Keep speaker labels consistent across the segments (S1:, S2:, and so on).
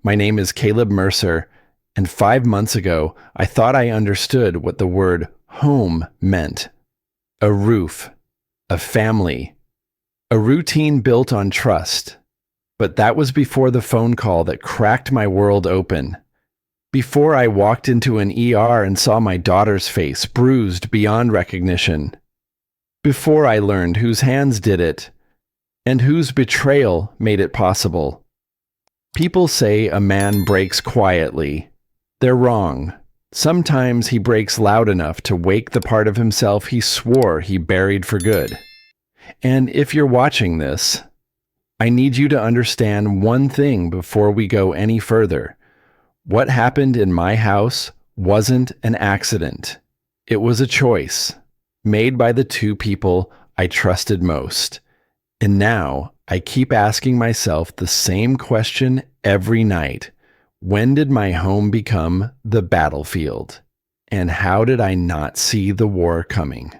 S1: My name is Caleb Mercer, and 5 months ago, I thought I understood what the word home meant. A roof, a family, a routine built on trust. But that was before the phone call that cracked my world open. Before I walked into an ER and saw my daughter's face bruised beyond recognition. Before I learned whose hands did it, and whose betrayal made it possible. People say a man breaks quietly. They're wrong. Sometimes he breaks loud enough to wake the part of himself he swore he buried for good. And if you're watching this, I need you to understand one thing before we go any further. What happened in my house wasn't an accident. It was a choice made by the two people I trusted most. And now I keep asking myself the same question every night. When did my home become the battlefield? And how did I not see the war coming?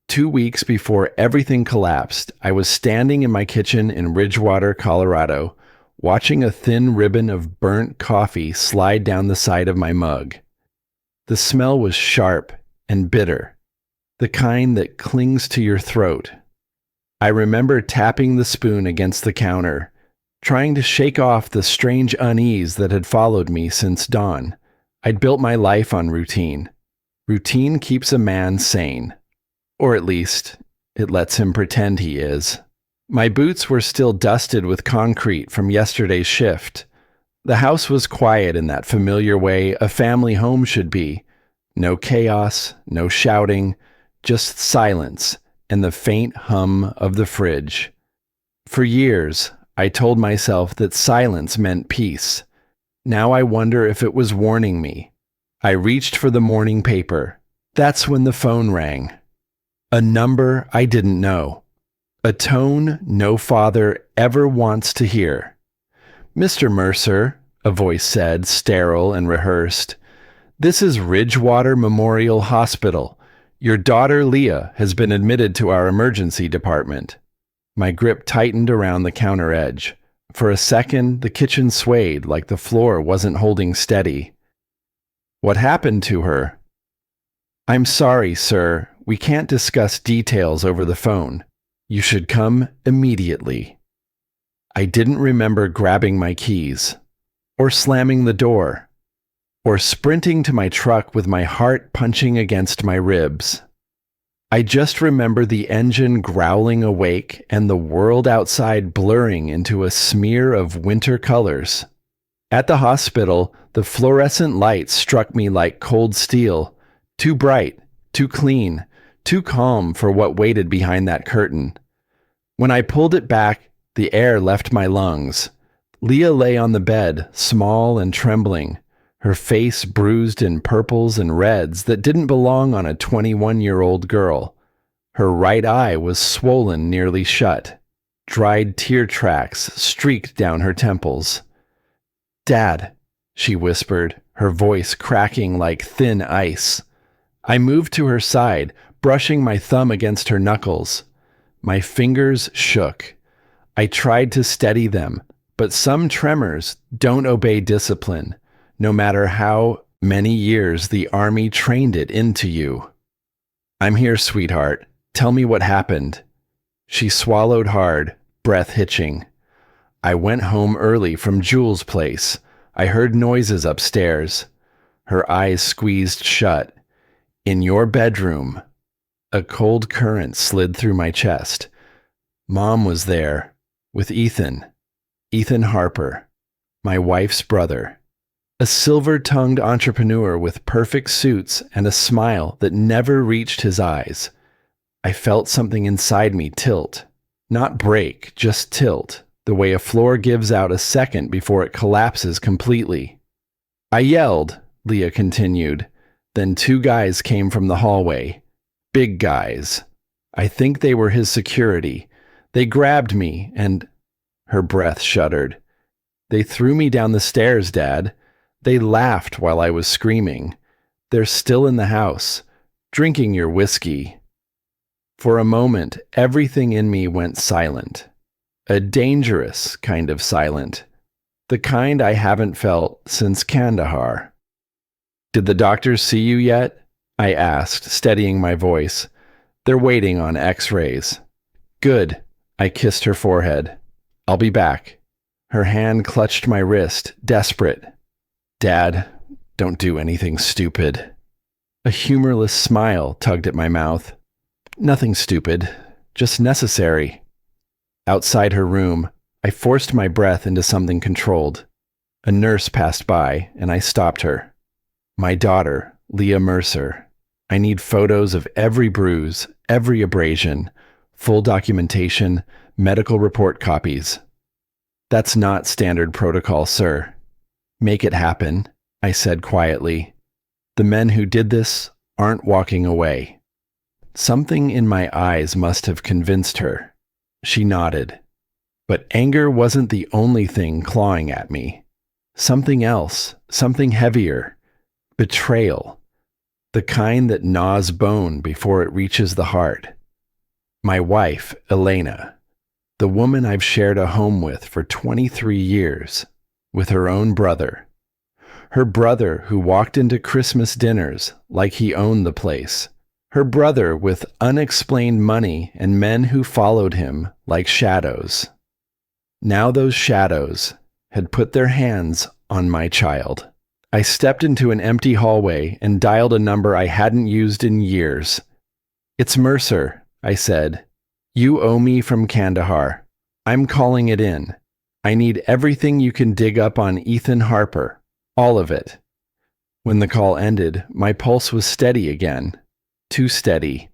S1: 2 weeks before everything collapsed, I was standing in my kitchen in Ridgewater, Colorado, watching a thin ribbon of burnt coffee slide down the side of my mug. The smell was sharp and bitter, the kind that clings to your throat. I remember tapping the spoon against the counter, trying to shake off the strange unease that had followed me since dawn. I'd built my life on routine. Routine keeps a man sane. Or at least, it lets him pretend he is. My boots were still dusted with concrete from yesterday's shift. The house was quiet in that familiar way a family home should be. No chaos, no shouting, just silence and the faint hum of the fridge. For years, I told myself that silence meant peace. Now I wonder if it was warning me. I reached for the morning paper. That's when the phone rang. A number I didn't know. A tone no father ever wants to hear. "Mr. Mercer," a voice said, sterile and rehearsed. "This is Ridgewater Memorial Hospital. Your daughter Leah has been admitted to our emergency department." My grip tightened around the counter edge. For a second, the kitchen swayed like the floor wasn't holding steady. "What happened to her?" "I'm sorry, sir. We can't discuss details over the phone. You should come immediately." I didn't remember grabbing my keys, or slamming the door, or sprinting to my truck with my heart punching against my ribs. I just remember the engine growling awake and the world outside blurring into a smear of winter colors. At the hospital, the fluorescent lights struck me like cold steel, too bright, too clean, too calm for what waited behind that curtain. When I pulled it back, the air left my lungs. Leah lay on the bed, small and trembling, her face bruised in purples and reds that didn't belong on a 21-year-old girl. Her right eye was swollen nearly shut. Dried tear tracks streaked down her temples. "Dad," she whispered, her voice cracking like thin ice. I moved to her side, brushing my thumb against her knuckles. My fingers shook. I tried to steady them, but some tremors don't obey discipline, no matter how many years the army trained it into you. "I'm here, sweetheart. Tell me what happened." She swallowed hard, breath hitching. "I went home early from Jules' place. I heard noises upstairs." Her eyes squeezed shut. "In your bedroom." A cold current slid through my chest. Mom was there, with Ethan Harper, my wife's brother. A silver-tongued entrepreneur with perfect suits and a smile that never reached his eyes. I felt something inside me tilt. Not break, just tilt, the way a floor gives out a second before it collapses completely. I yelled, Leah continued. Then two guys came from the hallway. Big guys. I think they were his security. They grabbed me and... Her breath shuddered. "They threw me down the stairs, Dad. They laughed while I was screaming. They're still in the house, drinking your whiskey." For a moment, everything in me went silent. A dangerous kind of silent. The kind I haven't felt since Kandahar. Did the doctors see you yet? I asked, steadying my voice. They're waiting on X-rays. Good. I kissed her forehead. I'll be back. Her hand clutched my wrist, desperate. Dad, don't do anything stupid. A humorless smile tugged at my mouth. Nothing stupid, just necessary. Outside her room, I forced my breath into something controlled. A nurse passed by, and I stopped her. My daughter, Leah Mercer. I need photos of every bruise, every abrasion, full documentation, medical report copies. That's not standard protocol, sir. Make it happen, I said quietly. The men who did this aren't walking away. Something in my eyes must have convinced her. She nodded. But anger wasn't the only thing clawing at me. Something else, something heavier. Betrayal. The kind that gnaws bone before it reaches the heart. My wife, Elena. The woman I've shared a home with for 23 years. With her own brother. Her brother who walked into Christmas dinners like he owned the place. Her brother with unexplained money and men who followed him like shadows. Now those shadows had put their hands on my child. I stepped into an empty hallway and dialed a number I hadn't used in years. It's Mercer, I said. You owe me from Kandahar. I'm calling it in. I need everything you can dig up on Ethan Harper. All of it. When the call ended, my pulse was steady again. Too steady.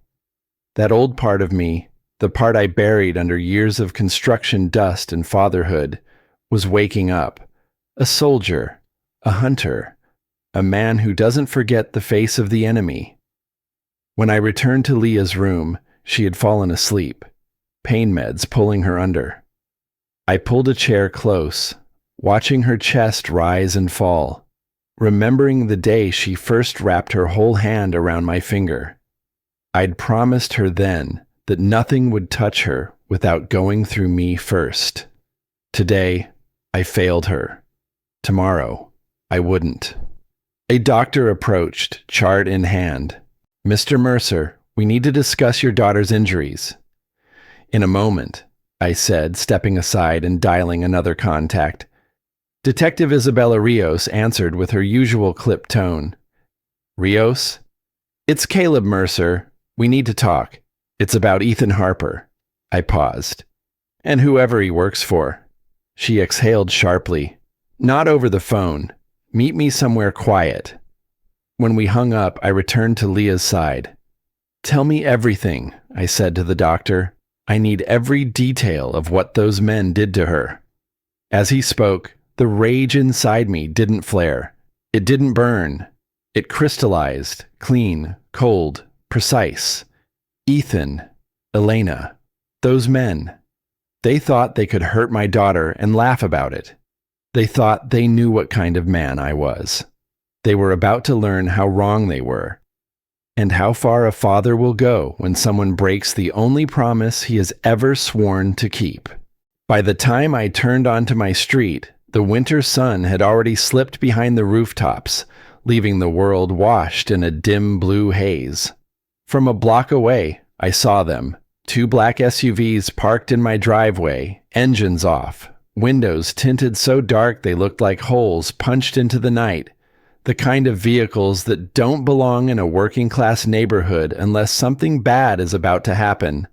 S1: That old part of me, the part I buried under years of construction dust and fatherhood, was waking up. A soldier. A hunter. A man who doesn't forget the face of the enemy. When I returned to Leah's room, she had fallen asleep. Pain meds pulling her under. I pulled a chair close, watching her chest rise and fall, remembering the day she first wrapped her whole hand around my finger. I'd promised her then that nothing would touch her without going through me first. Today, I failed her. Tomorrow, I wouldn't. A doctor approached, chart in hand. Mr. Mercer, we need to discuss your daughter's injuries. In a moment, I said, stepping aside and dialing another contact. Detective Isabella Rios answered with her usual clipped tone. Rios? It's Caleb Mercer. We need to talk. It's about Ethan Harper. I paused. And whoever he works for. She exhaled sharply. Not over the phone. Meet me somewhere quiet. When we hung up, I returned to Leah's side. Tell me everything, I said to the doctor. I need every detail of what those men did to her. As he spoke, the rage inside me didn't flare. It didn't burn. It crystallized, clean, cold, precise. Ethan, Elena, those men. They thought they could hurt my daughter and laugh about it. They thought they knew what kind of man I was. They were about to learn how wrong they were. And how far a father will go when someone breaks the only promise he has ever sworn to keep. By the time I turned onto my street, the winter sun had already slipped behind the rooftops, leaving the world washed in a dim blue haze. From a block away, I saw them, 2 black SUVs parked in my driveway, engines off, windows tinted so dark they looked like holes punched into the night. The kind of vehicles that don't belong in a working-class neighborhood unless something bad is about to happen.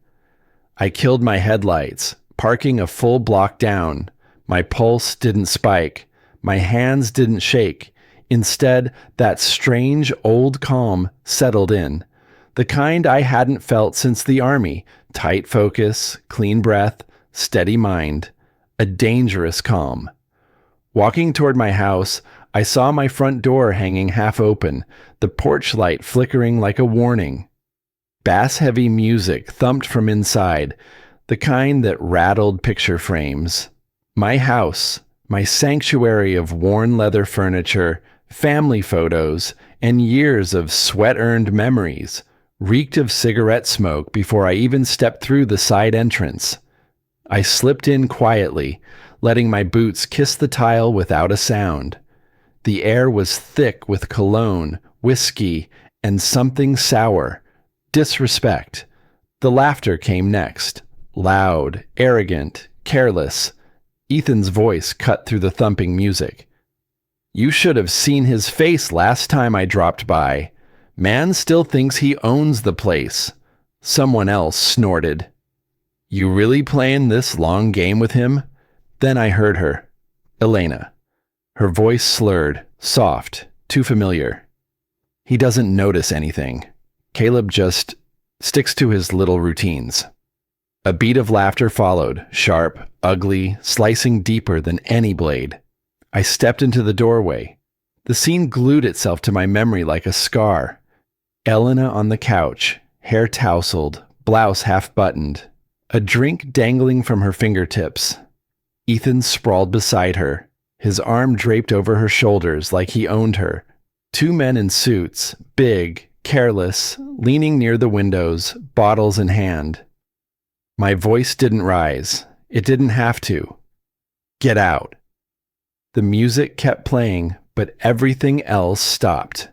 S1: I killed my headlights, parking a full block down. My pulse didn't spike. My hands didn't shake. Instead, that strange old calm settled in. The kind I hadn't felt since the army. Tight focus, clean breath, steady mind. A dangerous calm. Walking toward my house, I saw my front door hanging half open, the porch light flickering like a warning. Bass-heavy music thumped from inside, the kind that rattled picture frames. My house, my sanctuary of worn leather furniture, family photos, and years of sweat-earned memories, reeked of cigarette smoke before I even stepped through the side entrance. I slipped in quietly, letting my boots kiss the tile without a sound. The air was thick with cologne, whiskey, and something sour. Disrespect. The laughter came next. Loud, arrogant, careless. Ethan's voice cut through the thumping music. You should have seen his face last time I dropped by. Man still thinks he owns the place. Someone else snorted. You really playing this long game with him? Then I heard her. Elena. Her voice slurred, soft, too familiar. He doesn't notice anything. Caleb just sticks to his little routines. A beat of laughter followed, sharp, ugly, slicing deeper than any blade. I stepped into the doorway. The scene glued itself to my memory like a scar. Elena on the couch, hair tousled, blouse half-buttoned, a drink dangling from her fingertips. Ethan sprawled beside her, his arm draped over her shoulders like he owned her. Two men in suits, big, careless, leaning near the windows, bottles in hand. My voice didn't rise. It didn't have to. Get out. The music kept playing, but everything else stopped.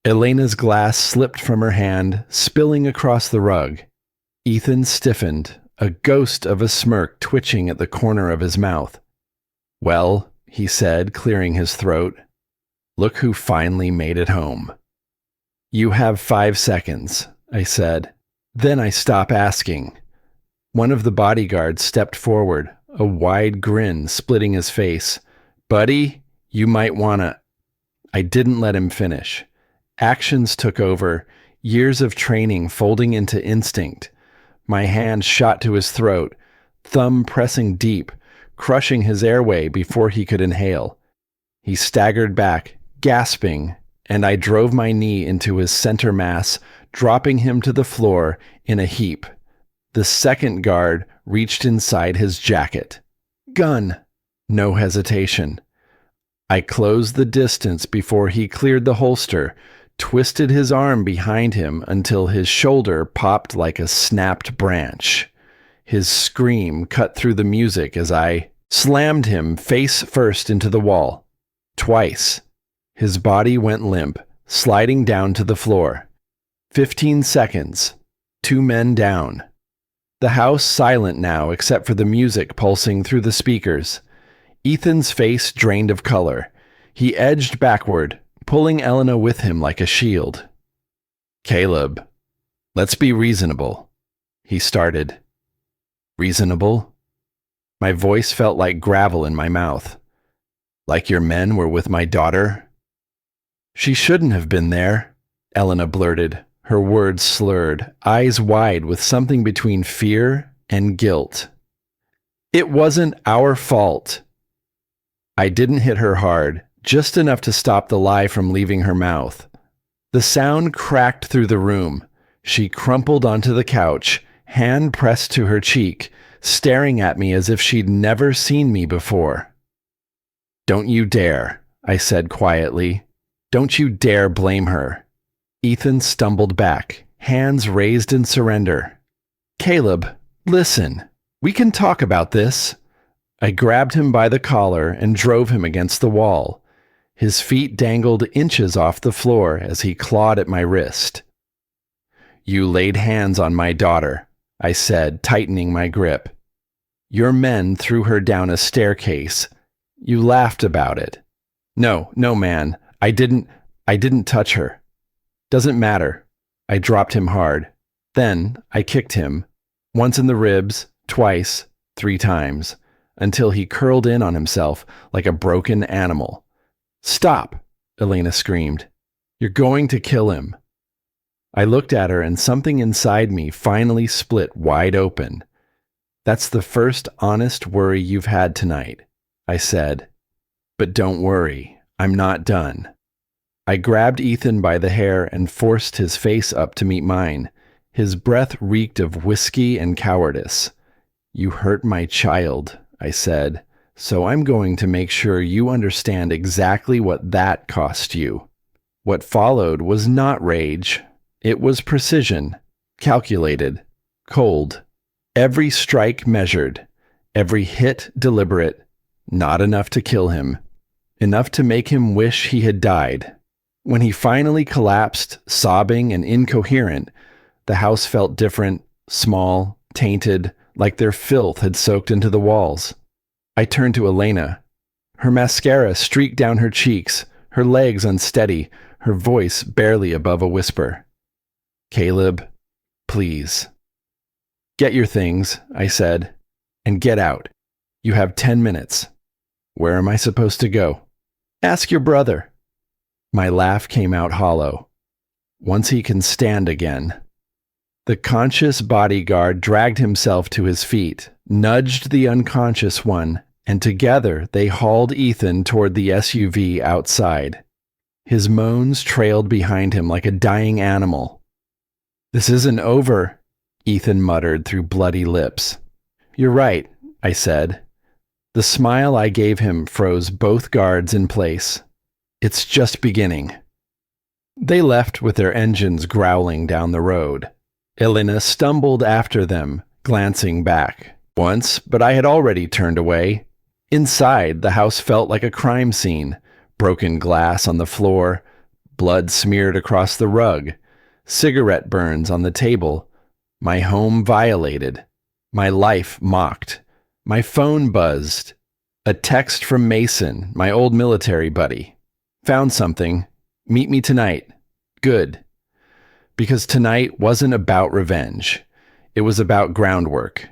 S1: Elena's glass slipped from her hand, spilling across the rug. Ethan stiffened, a ghost of a smirk twitching at the corner of his mouth. Well, he said, clearing his throat. Look who finally made it home. You have 5 seconds, I said. Then I stopped asking. One of the bodyguards stepped forward, a wide grin splitting his face. Buddy, you might wanna... I didn't let him finish. Actions took over, years of training folding into instinct. My hand shot to his throat, thumb pressing deep, crushing his airway before he could inhale. He staggered back, gasping, and I drove my knee into his center mass, dropping him to the floor in a heap. The second guard reached inside his jacket. Gun! No hesitation. I closed the distance before he cleared the holster, twisted his arm behind him until his shoulder popped like a snapped branch. His scream cut through the music as I slammed him face first into the wall. Twice. His body went limp, sliding down to the floor. 15 seconds. 2 men down. The house silent now except for the music pulsing through the speakers. Ethan's face drained of color. He edged backward, pulling Elena with him like a shield. Caleb, let's be reasonable, he started. Reasonable? My voice felt like gravel in my mouth. Like your men were with my daughter? She shouldn't have been there, Elena blurted, her words slurred, eyes wide with something between fear and guilt. It wasn't our fault. I didn't hit her hard, just enough to stop the lie from leaving her mouth. The sound cracked through the room. She crumpled onto the couch, hand pressed to her cheek, staring at me as if she'd never seen me before. Don't you dare, I said quietly. Don't you dare blame her. Ethan stumbled back, hands raised in surrender. Caleb, listen. We can talk about this. I grabbed him by the collar and drove him against the wall. His feet dangled inches off the floor as he clawed at my wrist. You laid hands on my daughter, I said, tightening my grip. Your men threw her down a staircase. You laughed about it. No, man, I didn't touch her. Doesn't matter. I dropped him hard. Then I kicked him, once in the ribs, twice, 3 times. Until he curled in on himself like a broken animal. Stop, Elena screamed. You're going to kill him. I looked at her and something inside me finally split wide open. That's the first honest worry you've had tonight, I said. But don't worry, I'm not done. I grabbed Ethan by the hair and forced his face up to meet mine. His breath reeked of whiskey and cowardice. You hurt my child, I said, so I'm going to make sure you understand exactly what that cost you. What followed was not rage. It was precision, calculated, cold. Every strike measured, every hit deliberate, not enough to kill him, enough to make him wish he had died. When he finally collapsed, sobbing and incoherent, the house felt different, small, tainted, like their filth had soaked into the walls. I turned to Elena. Her mascara streaked down her cheeks, her legs unsteady, her voice barely above a whisper. "Caleb, please." "Get your things," I said, "and get out. You have 10 minutes. Where am I supposed to go?" "Ask your brother." My laugh came out hollow. "Once he can stand again." The conscious bodyguard dragged himself to his feet, nudged the unconscious one, and together they hauled Ethan toward the SUV outside. His moans trailed behind him like a dying animal. "This isn't over," Ethan muttered through bloody lips. "You're right," I said. The smile I gave him froze both guards in place. "It's just beginning." They left with their engines growling down the road. Elena stumbled after them, glancing back. Once, but I had already turned away. Inside, the house felt like a crime scene. Broken glass on the floor, blood smeared across the rug, cigarette burns on the table, my home violated, my life mocked. My phone buzzed. A text from Mason, my old military buddy. "Found something. Meet me tonight." Good. Because tonight wasn't about revenge. It was about groundwork.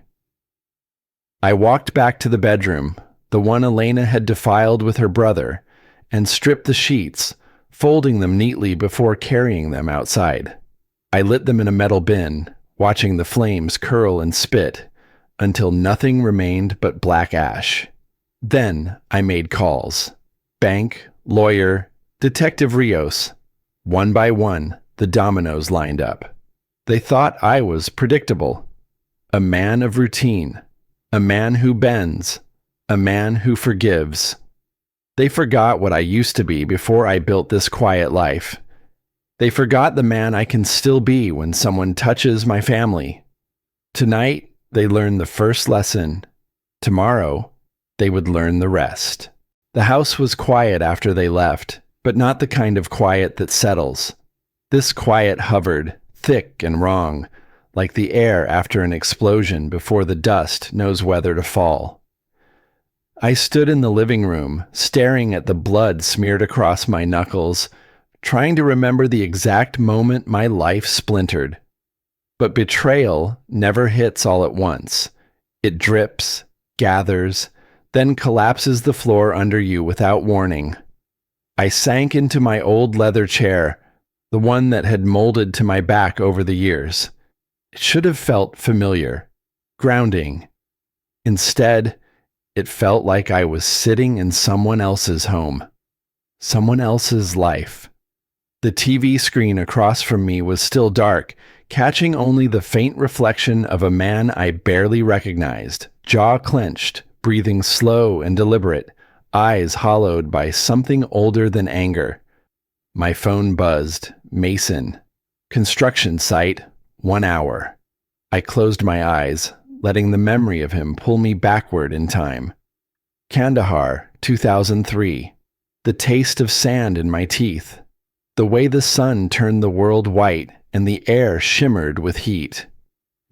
S1: I walked back to the bedroom, the one Elena had defiled with her brother, and stripped the sheets, folding them neatly before carrying them outside. I lit them in a metal bin, watching the flames curl and spit, until nothing remained but black ash. Then I made calls. Bank, lawyer, Detective Rios. One by one, the dominoes lined up. They thought I was predictable. A man of routine. A man who bends. A man who forgives. They forgot what I used to be before I built this quiet life. They forgot the man I can still be when someone touches my family. Tonight, they learned the first lesson. Tomorrow, they would learn the rest. The house was quiet after they left, but not the kind of quiet that settles. This quiet hovered, thick and wrong, like the air after an explosion before the dust knows whether to fall. I stood in the living room, staring at the blood smeared across my knuckles, trying to remember the exact moment my life splintered. But betrayal never hits all at once. It drips, gathers, then collapses the floor under you without warning. I sank into my old leather chair, the one that had molded to my back over the years. It should have felt familiar, grounding. Instead, it felt like I was sitting in someone else's home, someone else's life. The TV screen across from me was still dark, catching only the faint reflection of a man I barely recognized, jaw clenched, breathing slow and deliberate, eyes hollowed by something older than anger. My phone buzzed. Mason. Construction site, 1 hour. I closed my eyes, letting the memory of him pull me backward in time. Kandahar, 2003. The taste of sand in my teeth. The way the sun turned the world white and the air shimmered with heat.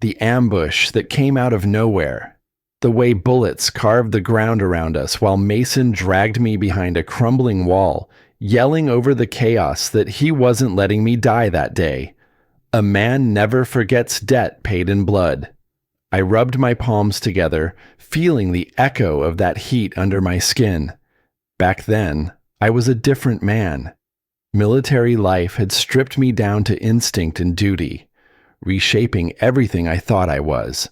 S1: The ambush that came out of nowhere. The way bullets carved the ground around us while Mason dragged me behind a crumbling wall, yelling over the chaos that he wasn't letting me die that day. A man never forgets debt paid in blood. I rubbed my palms together, feeling the echo of that heat under my skin. Back then, I was a different man. Military life had stripped me down to instinct and duty, reshaping everything I thought I was.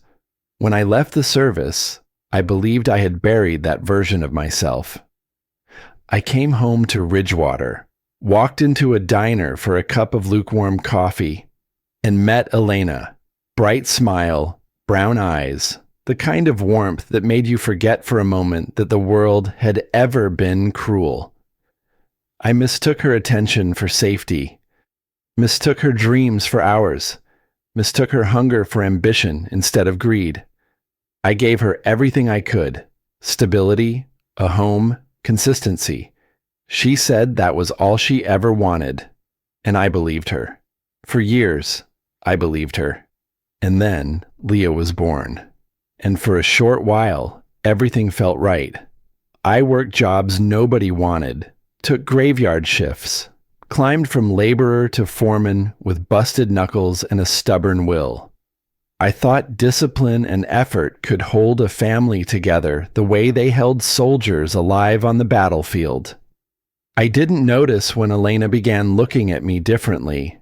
S1: When I left the service, I believed I had buried that version of myself. I came home to Ridgewater, walked into a diner for a cup of lukewarm coffee, and met Elena. Bright smile, brown eyes, the kind of warmth that made you forget for a moment that the world had ever been cruel. I mistook her attention for safety, mistook her dreams for ours, mistook her hunger for ambition instead of greed. I gave her everything I could: stability, A home, consistency. She said that was all she ever wanted, and I believed her. For years, I believed her. And then Leah was born. And for a short while, everything felt right. I worked jobs nobody wanted, took graveyard shifts, climbed from laborer to foreman with busted knuckles and a stubborn will. I thought discipline and effort could hold a family together the way they held soldiers alive on the battlefield. I didn't notice when Elena began looking at me differently,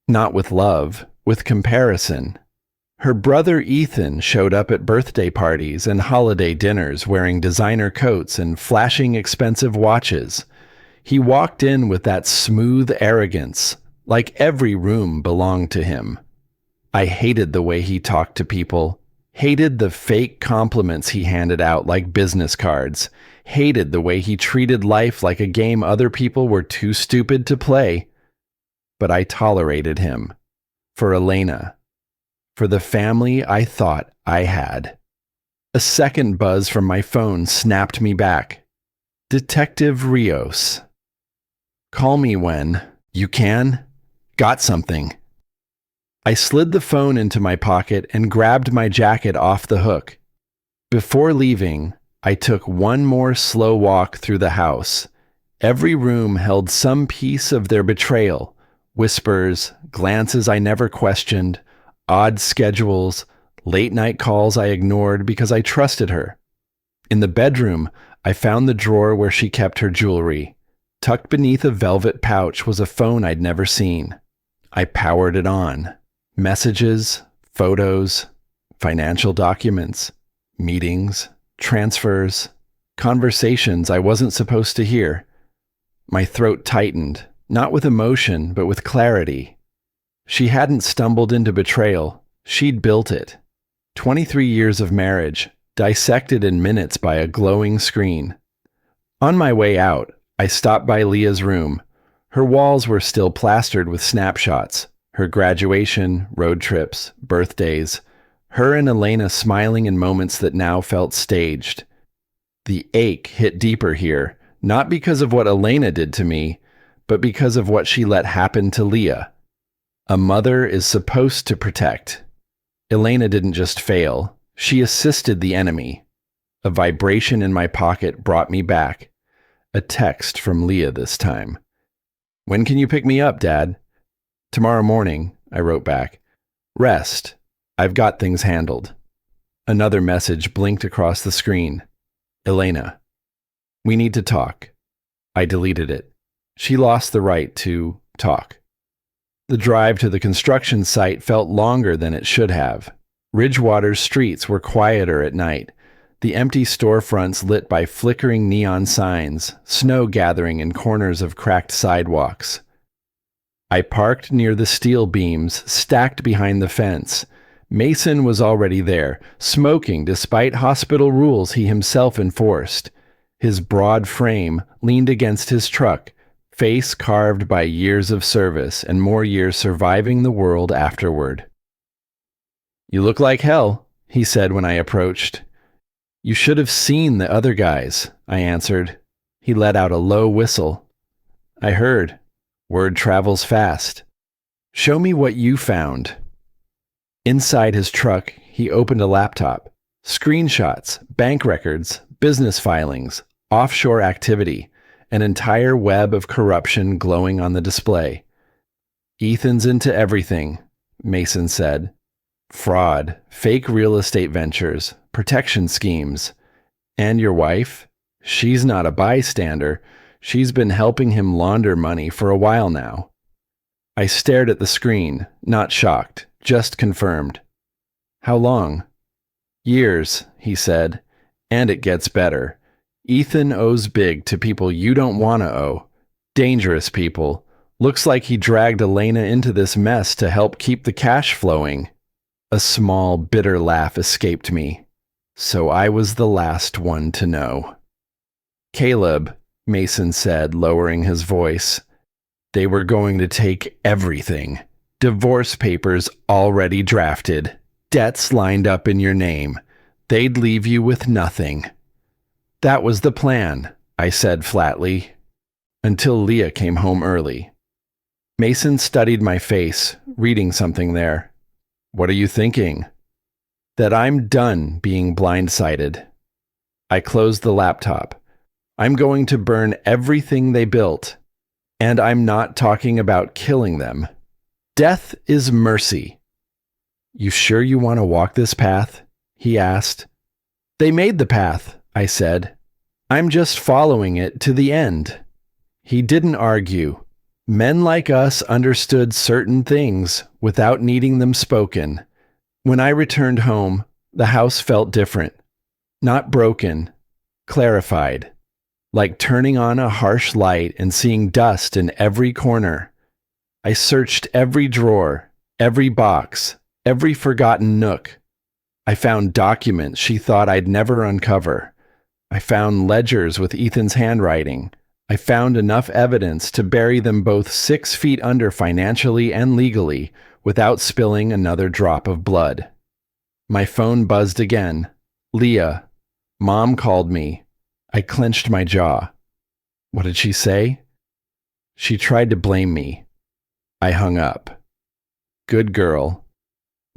S1: not with love, with comparison. Her brother Ethan showed up at birthday parties and holiday dinners wearing designer coats and flashing expensive watches. He walked in with that smooth arrogance, like every room belonged to him. I hated the way he talked to people, hated the fake compliments he handed out like business cards, hated the way he treated life like a game other people were too stupid to play. But I tolerated him. For Elena. For the family I thought I had. A second buzz from my phone snapped me back. Detective Rios. Call me when you can. Got something. I slid the phone into my pocket and grabbed my jacket off the hook. Before leaving, I took one more slow walk through the house. Every room held some piece of their betrayal. Whispers, glances I never questioned, odd schedules, late-night calls I ignored because I trusted her. In the bedroom, I found the drawer where she kept her jewelry. Tucked beneath a velvet pouch was a phone I'd never seen. I powered it on. Messages, photos, financial documents, meetings, transfers, conversations I wasn't supposed to hear. My throat tightened, not with emotion, but with clarity. She hadn't stumbled into betrayal. She'd built it. 23 years of marriage, dissected in minutes by a glowing screen. On my way out, I stopped by Leah's room. Her walls were still plastered with snapshots. Her graduation, road trips, birthdays. Her and Elena smiling in moments that now felt staged. The ache hit deeper here, not because of what Elena did to me, but because of what she let happen to Leah. A mother is supposed to protect. Elena didn't just fail. She assisted the enemy. A vibration in my pocket brought me back. A text from Leah this time. When can you pick me up, Dad? Tomorrow morning, I wrote back. Rest. I've got things handled. Another message blinked across the screen. Elena. We need to talk. I deleted it. She lost the right to talk. The drive to the construction site felt longer than it should have. Ridgewater's streets were quieter at night. The empty storefronts lit by flickering neon signs, snow gathering in corners of cracked sidewalks. I parked near the steel beams stacked behind the fence. Mason was already there, smoking despite hospital rules he himself enforced. His broad frame leaned against his truck, face carved by years of service and more years surviving the world afterward. You look like hell, he said when I approached. You should have seen the other guys, I answered. He let out a low whistle. I heard. Word travels fast. Show me what you found. Inside his truck, he opened a laptop. Screenshots, bank records, business filings, offshore activity, an entire web of corruption glowing on the display. Ethan's into everything, Mason said. Fraud, fake real estate ventures, protection schemes. And your wife? She's not a bystander. She's been helping him launder money for a while now. I stared at the screen, not shocked, just confirmed. How long? Years, he said. And it gets better. Ethan owes big to people you don't want to owe. Dangerous people. Looks like he dragged Elena into this mess to help keep the cash flowing. A small, bitter laugh escaped me. So I was the last one to know. Caleb, Mason said, lowering his voice. They were going to take everything. Divorce papers already drafted. Debts lined up in your name. They'd leave you with nothing. That was the plan, I said flatly, until Leah came home early. Mason studied my face, reading something there. What are you thinking? That I'm done being blindsided. I closed the laptop. I'm going to burn everything they built, and I'm not talking about killing them. Death is mercy. You sure you want to walk this path? He asked. They made the path, I said. I'm just following it to the end. He didn't argue. Men like us understood certain things without needing them spoken. When I returned home, the house felt different. Not broken, clarified. Like turning on a harsh light and seeing dust in every corner. I searched every drawer, every box, every forgotten nook. I found documents she thought I'd never uncover. I found ledgers with Ethan's handwriting. I found enough evidence to bury them both 6 feet under financially and legally without spilling another drop of blood. My phone buzzed again. Leah. Mom called me. I clenched my jaw. What did she say? She tried to blame me. I hung up. Good girl.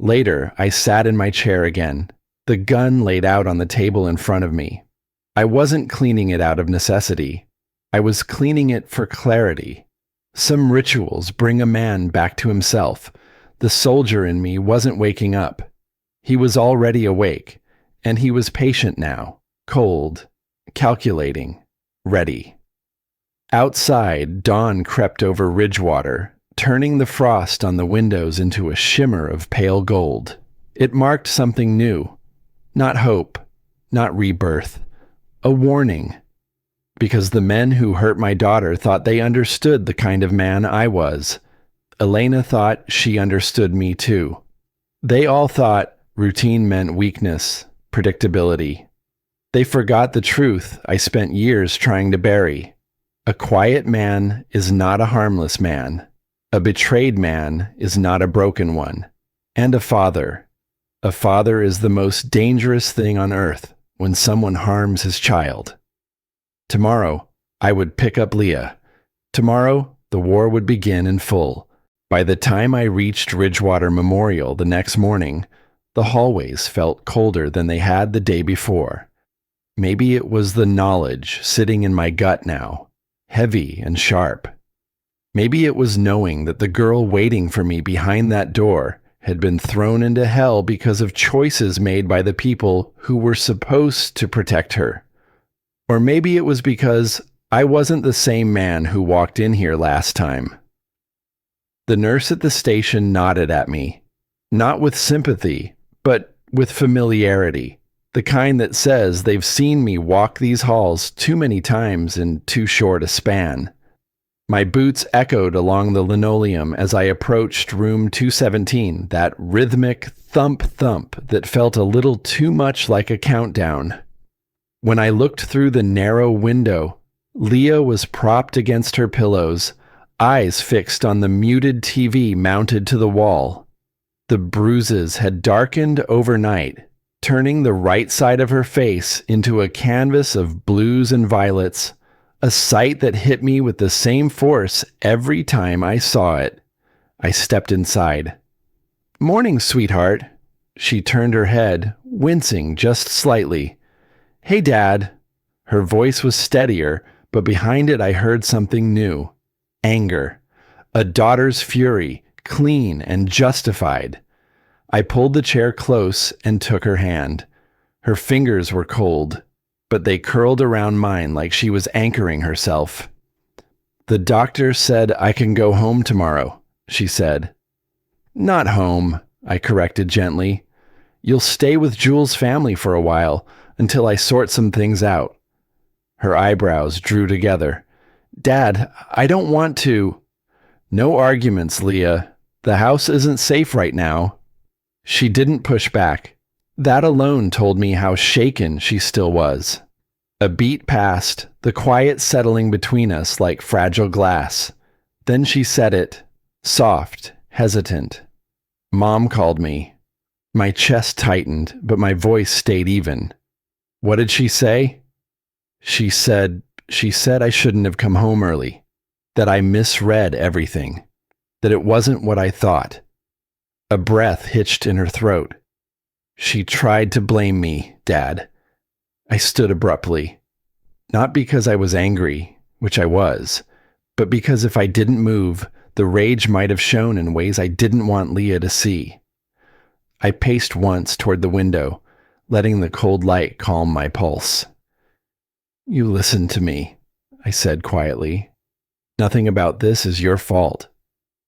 S1: Later, I sat in my chair again, the gun laid out on the table in front of me. I wasn't cleaning it out of necessity. I was cleaning it for clarity. Some rituals bring a man back to himself. The soldier in me wasn't waking up. He was already awake, and he was patient now, cold, calculating, ready. Outside, dawn crept over Ridgewater, turning the frost on the windows into a shimmer of pale gold. It marked something new. Not hope, not rebirth. A warning. Because the men who hurt my daughter thought they understood the kind of man I was. Elena thought she understood me too. They all thought routine meant weakness, predictability. They forgot the truth I spent years trying to bury. A quiet man is not a harmless man. A betrayed man is not a broken one. And a father. A father is the most dangerous thing on earth when someone harms his child. Tomorrow, I would pick up Leah. Tomorrow, the war would begin in full. By the time I reached Ridgewater Memorial the next morning, the hallways felt colder than they had the day before. Maybe it was the knowledge sitting in my gut now, heavy and sharp. Maybe it was knowing that the girl waiting for me behind that door had been thrown into hell because of choices made by the people who were supposed to protect her. Or maybe it was because I wasn't the same man who walked in here last time. The nurse at the station nodded at me, not with sympathy, but with familiarity, the kind that says they've seen me walk these halls too many times in too short a span. My boots echoed along the linoleum as I approached room 217, that rhythmic thump-thump that felt a little too much like a countdown. When I looked through the narrow window, Leah was propped against her pillows, eyes fixed on the muted TV mounted to the wall. The bruises had darkened overnight, turning the right side of her face into a canvas of blues and violets, a sight that hit me with the same force every time I saw it. I stepped inside. "Morning, sweetheart." She turned her head, wincing just slightly. "Hey, Dad." Her voice was steadier, but behind it I heard something new. Anger. A daughter's fury, clean and justified. I pulled the chair close and took her hand. Her fingers were cold, but they curled around mine like she was anchoring herself. "The doctor said I can go home tomorrow," she said. "Not home," I corrected gently. "You'll stay with Jules' family for a while, until I sort some things out." Her eyebrows drew together. "Dad, I don't want to." "No arguments, Leah. The house isn't safe right now." She didn't push back. That alone told me how shaken she still was. A beat passed, the quiet settling between us like fragile glass. Then she said it, soft, hesitant. "Mom called me." My chest tightened, but my voice stayed even. "What did she say?" She said I shouldn't have come home early, that I misread everything, that it wasn't what I thought. A breath hitched in her throat. She tried to blame me, Dad. I stood abruptly. Not because I was angry, which I was, but because if I didn't move, the rage might have shown in ways I didn't want Leah to see. I paced once toward the window, letting the cold light calm my pulse. You listened to me, I said quietly. Nothing about this is your fault.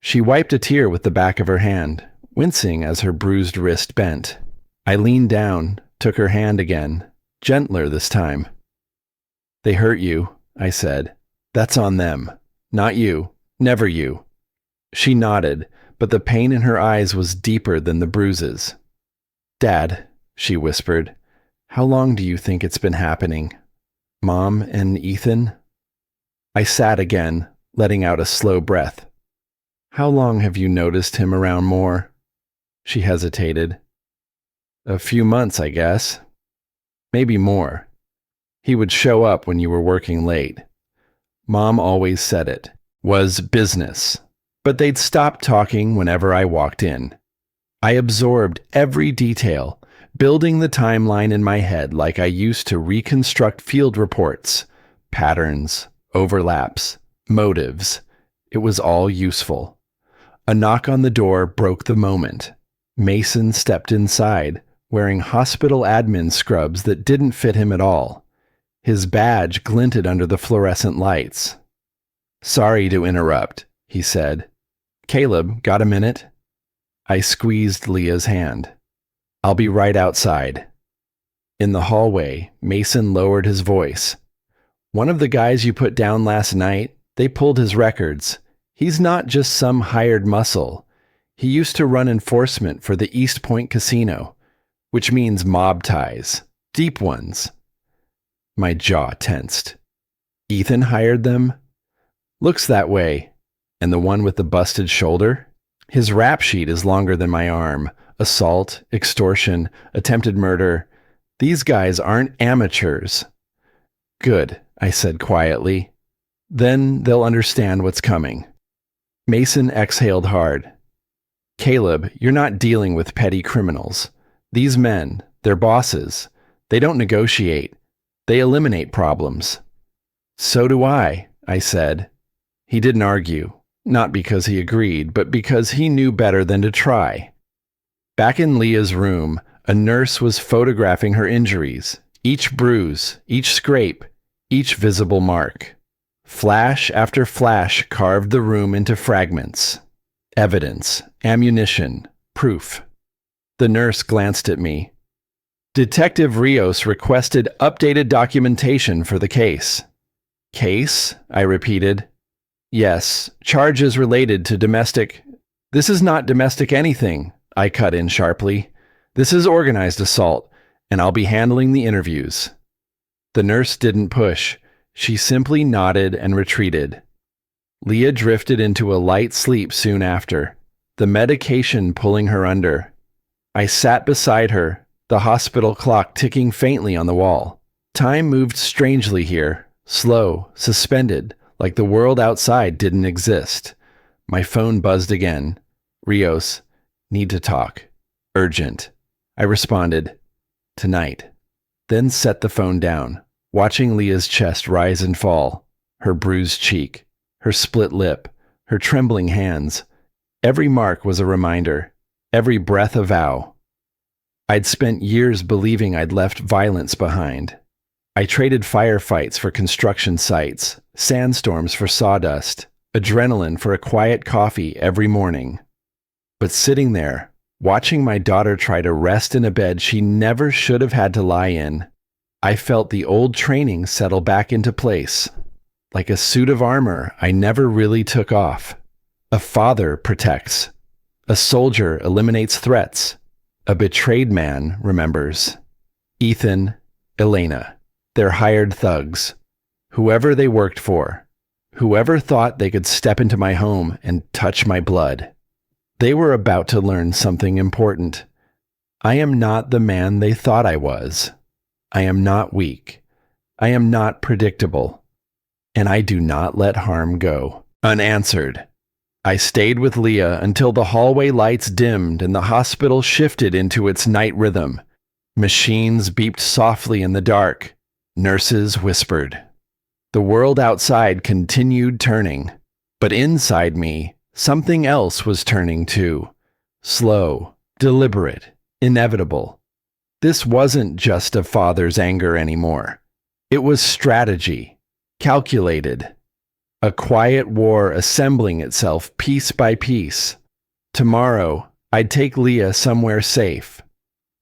S1: She wiped a tear with the back of her hand, wincing as her bruised wrist bent. I leaned down, took her hand again, gentler this time. They hurt you, I said. That's on them. Not you. Never you. She nodded, but the pain in her eyes was deeper than the bruises. Dad, she whispered, how long do you think it's been happening? Mom and Ethan? I sat again, letting out a slow breath. How long have you noticed him around more? She hesitated. A few months, I guess. Maybe more. He would show up when you were working late. Mom always said it. Was business. But they'd stop talking whenever I walked in. I absorbed every detail, building the timeline in my head like I used to reconstruct field reports. Patterns, overlaps, motives. It was all useful. A knock on the door broke the moment. Mason stepped inside, wearing hospital admin scrubs that didn't fit him at all. His badge glinted under the fluorescent lights. Sorry to interrupt, he said. Caleb, got a minute? I squeezed Leah's hand. I'll be right outside. In the hallway, Mason lowered his voice. One of the guys you put down last night, they pulled his records. He's not just some hired muscle. He used to run enforcement for the East Point Casino, which means mob ties, deep ones. My jaw tensed. Ethan hired them? Looks that way. And the one with the busted shoulder? His rap sheet is longer than my arm. Assault, extortion, attempted murder. These guys aren't amateurs. Good, I said quietly. Then they'll understand what's coming. Mason exhaled hard. Caleb, you're not dealing with petty criminals. These men, they're bosses. They don't negotiate. They eliminate problems. So do I said. He didn't argue, not because he agreed, but because he knew better than to try. Back in Leah's room, a nurse was photographing her injuries, each bruise, each scrape, each visible mark. Flash after flash carved the room into fragments. Evidence, ammunition, proof. The nurse glanced at me. Detective Rios requested updated documentation for the case. Case? I repeated. Yes, charges related to domestic. This is not domestic anything, I cut in sharply. This is organized assault, and I'll be handling the interviews. The nurse didn't push. She simply nodded and retreated. Leah drifted into a light sleep soon after, the medication pulling her under. I sat beside her, the hospital clock ticking faintly on the wall. Time moved strangely here, slow, suspended, like the world outside didn't exist. My phone buzzed again. Rios, need to talk. Urgent. I responded, tonight. Then set the phone down, watching Leah's chest rise and fall, her bruised cheek, her split lip, her trembling hands. Every mark was a reminder, every breath a vow. I'd spent years believing I'd left violence behind. I traded firefights for construction sites, sandstorms for sawdust, adrenaline for a quiet coffee every morning. But sitting there, watching my daughter try to rest in a bed she never should have had to lie in, I felt the old training settle back into place. Like a suit of armor I never really took off. A father protects. A soldier eliminates threats. A betrayed man remembers. Ethan, Elena. They're hired thugs. Whoever they worked for. Whoever thought they could step into my home and touch my blood. They were about to learn something important. I am not the man they thought I was. I am not weak. I am not predictable. And I do not let harm go unanswered. I stayed with Leah until the hallway lights dimmed and the hospital shifted into its night rhythm. Machines beeped softly in the dark. Nurses whispered. The world outside continued turning, but inside me, something else was turning too. Slow, deliberate, inevitable. This wasn't just a father's anger anymore. It was strategy, calculated. A quiet war assembling itself piece by piece. Tomorrow, I'd take Leah somewhere safe.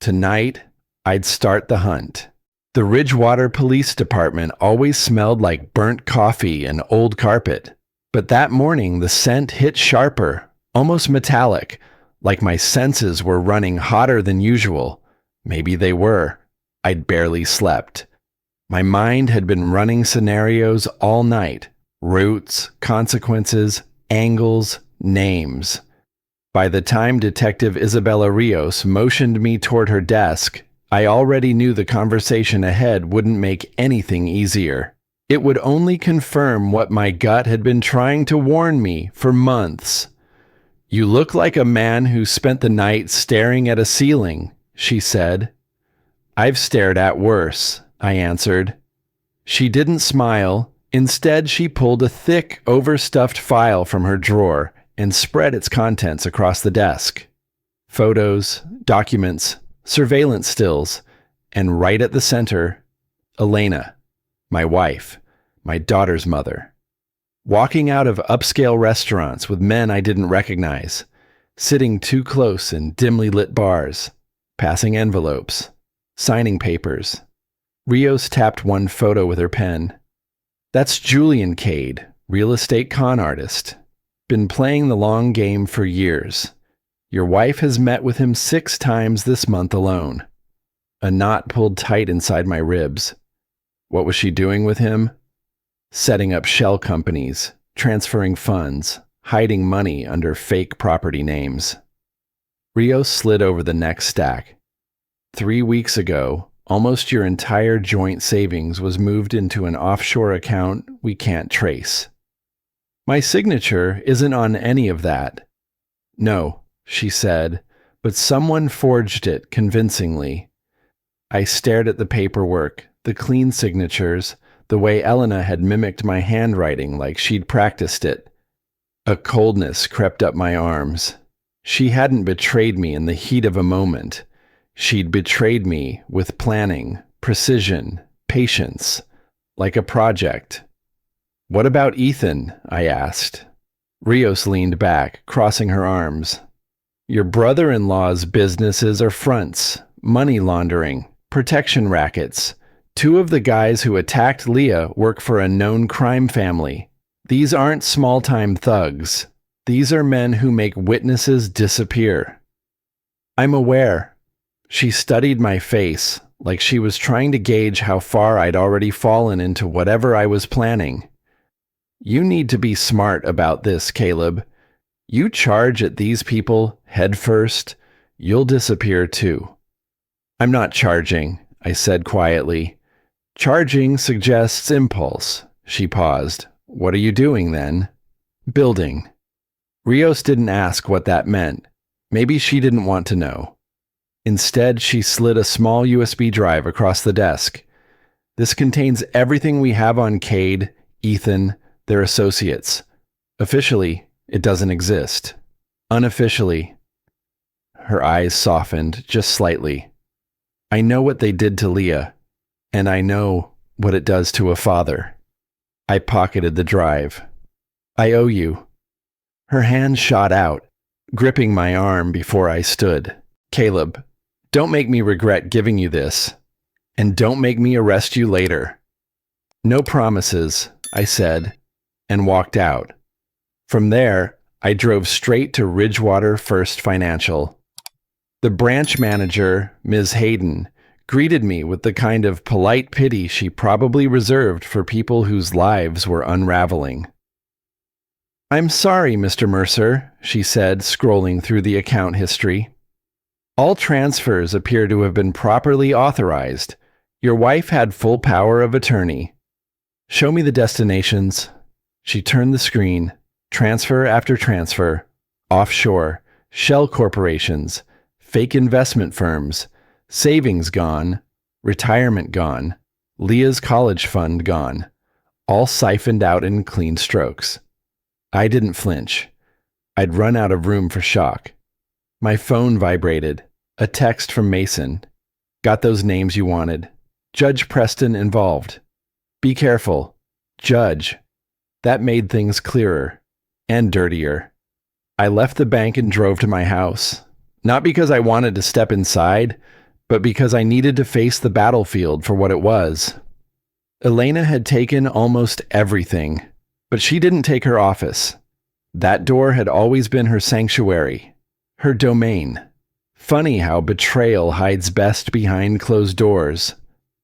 S1: Tonight, I'd start the hunt. The Ridgewater Police Department always smelled like burnt coffee and old carpet. But that morning, the scent hit sharper, almost metallic, like my senses were running hotter than usual. Maybe they were. I'd barely slept. My mind had been running scenarios all night. Routes, consequences, angles, names. By the time Detective Isabella Rios motioned me toward her desk, I already knew the conversation ahead wouldn't make anything easier. It would only confirm what my gut had been trying to warn me for months. "You look like a man who spent the night staring at a ceiling," she said. "I've stared at worse," I answered. She didn't smile. Instead, she pulled a thick, overstuffed file from her drawer and spread its contents across the desk. Photos, documents, surveillance stills, and right at the center, Elena, my wife, my daughter's mother. Walking out of upscale restaurants with men I didn't recognize, sitting too close in dimly lit bars, passing envelopes, signing papers. Rios tapped one photo with her pen. "That's Julian Cade, real estate con artist. Been playing the long game for years. Your wife has met with him 6 times this month alone." A knot pulled tight inside my ribs. What was she doing with him? Setting up shell companies, transferring funds, hiding money under fake property names. Rios slid over the next stack. 3 weeks ago, almost your entire joint savings was moved into an offshore account we can't trace. My signature isn't on any of that. "No," she said, "but someone forged it convincingly." I stared at the paperwork, the clean signatures, the way Elena had mimicked my handwriting like she'd practiced it. A coldness crept up my arms. She hadn't betrayed me in the heat of a moment. She'd betrayed me with planning, precision, patience, like a project. "What about Ethan?" I asked. Rios leaned back, crossing her arms. "Your brother-in-law's businesses are fronts, money laundering, protection rackets. 2 of the guys who attacked Leah work for a known crime family. These aren't small-time thugs. These are men who make witnesses disappear." "I'm aware." She studied my face, like she was trying to gauge how far I'd already fallen into whatever I was planning. "You need to be smart about this, Caleb. You charge at these people head first, you'll disappear too." "I'm not charging," I said quietly. "Charging suggests impulse." She paused. "What are you doing then?" "Building." Rios didn't ask what that meant. Maybe she didn't want to know. Instead, she slid a small USB drive across the desk. "This contains everything we have on Cade, Ethan, their associates. Officially, it doesn't exist. Unofficially." Her eyes softened just slightly. "I know what they did to Leah, and I know what it does to a father." I pocketed the drive. "I owe you." Her hand shot out, gripping my arm before I stood. "Caleb, don't make me regret giving you this. And don't make me arrest you later." "No promises," I said, and walked out. From there, I drove straight to Ridgewater First Financial. The branch manager, Ms. Hayden, greeted me with the kind of polite pity she probably reserved for people whose lives were unraveling. "I'm sorry, Mr. Mercer," she said, scrolling through the account history. "All transfers appear to have been properly authorized. Your wife had full power of attorney. Show me the destinations. She turned the screen. Transfer after transfer. Offshore. Shell corporations. Fake investment firms. Savings gone. Retirement gone. Leah's college fund gone. All siphoned out in clean strokes. I didn't flinch. I'd run out of room for shock. My phone vibrated. A text from Mason. Got those names you wanted. Judge Preston involved. Be careful. Judge. That made things clearer. And dirtier. I left the bank and drove to my house. Not because I wanted to step inside, but because I needed to face the battlefield for what it was. Elena had taken almost everything, but she didn't take her office. That door had always been her sanctuary, her domain. Funny how betrayal hides best behind closed doors.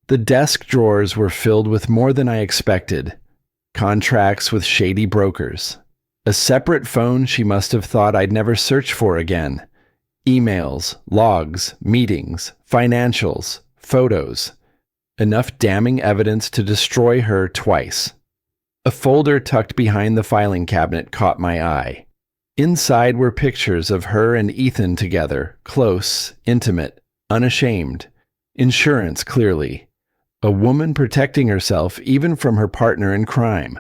S1: The desk drawers were filled with more than I expected. Contracts with shady brokers. A separate phone she must have thought I'd never search for again. Emails, logs, meetings, financials, photos. Enough damning evidence to destroy her twice. A folder tucked behind the filing cabinet caught my eye. Inside were pictures of her and Ethan together, close, intimate, unashamed. Insurance, clearly. A woman protecting herself even from her partner in crime.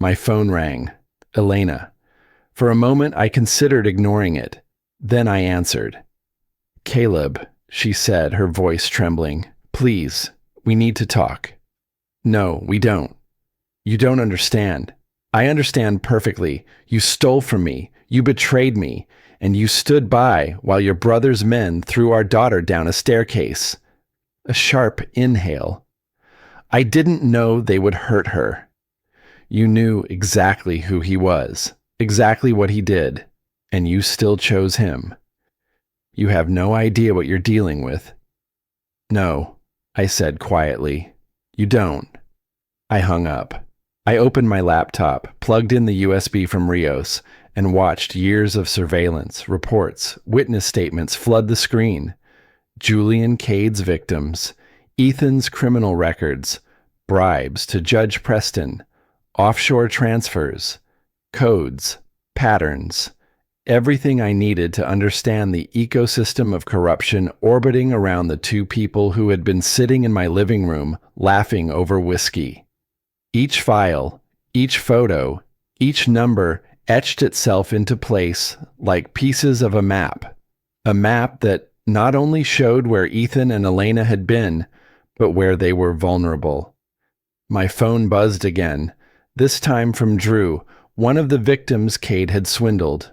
S1: My phone rang. Elena. For a moment I considered ignoring it. Then I answered. Caleb, she said, her voice trembling. Please, we need to talk. No, we don't. You don't understand. I understand perfectly. You stole from me. You betrayed me. And you stood by while your brother's men threw our daughter down a staircase. A sharp inhale. I didn't know they would hurt her. You knew exactly who he was, exactly what he did, and you still chose him. You have no idea what you're dealing with. No, I said quietly. You don't. I hung up. I opened my laptop, plugged in the USB from Rios, and watched years of surveillance, reports, witness statements flood the screen. Julian Cade's victims, Ethan's criminal records, bribes to Judge Preston, offshore transfers, codes, patterns, everything I needed to understand the ecosystem of corruption orbiting around the two people who had been sitting in my living room laughing over whiskey. Each file, each photo, each number etched itself into place like pieces of a map that not only showed where Ethan and Elena had been, but where they were vulnerable. My phone buzzed again, this time from Drew, one of the victims Cade had swindled.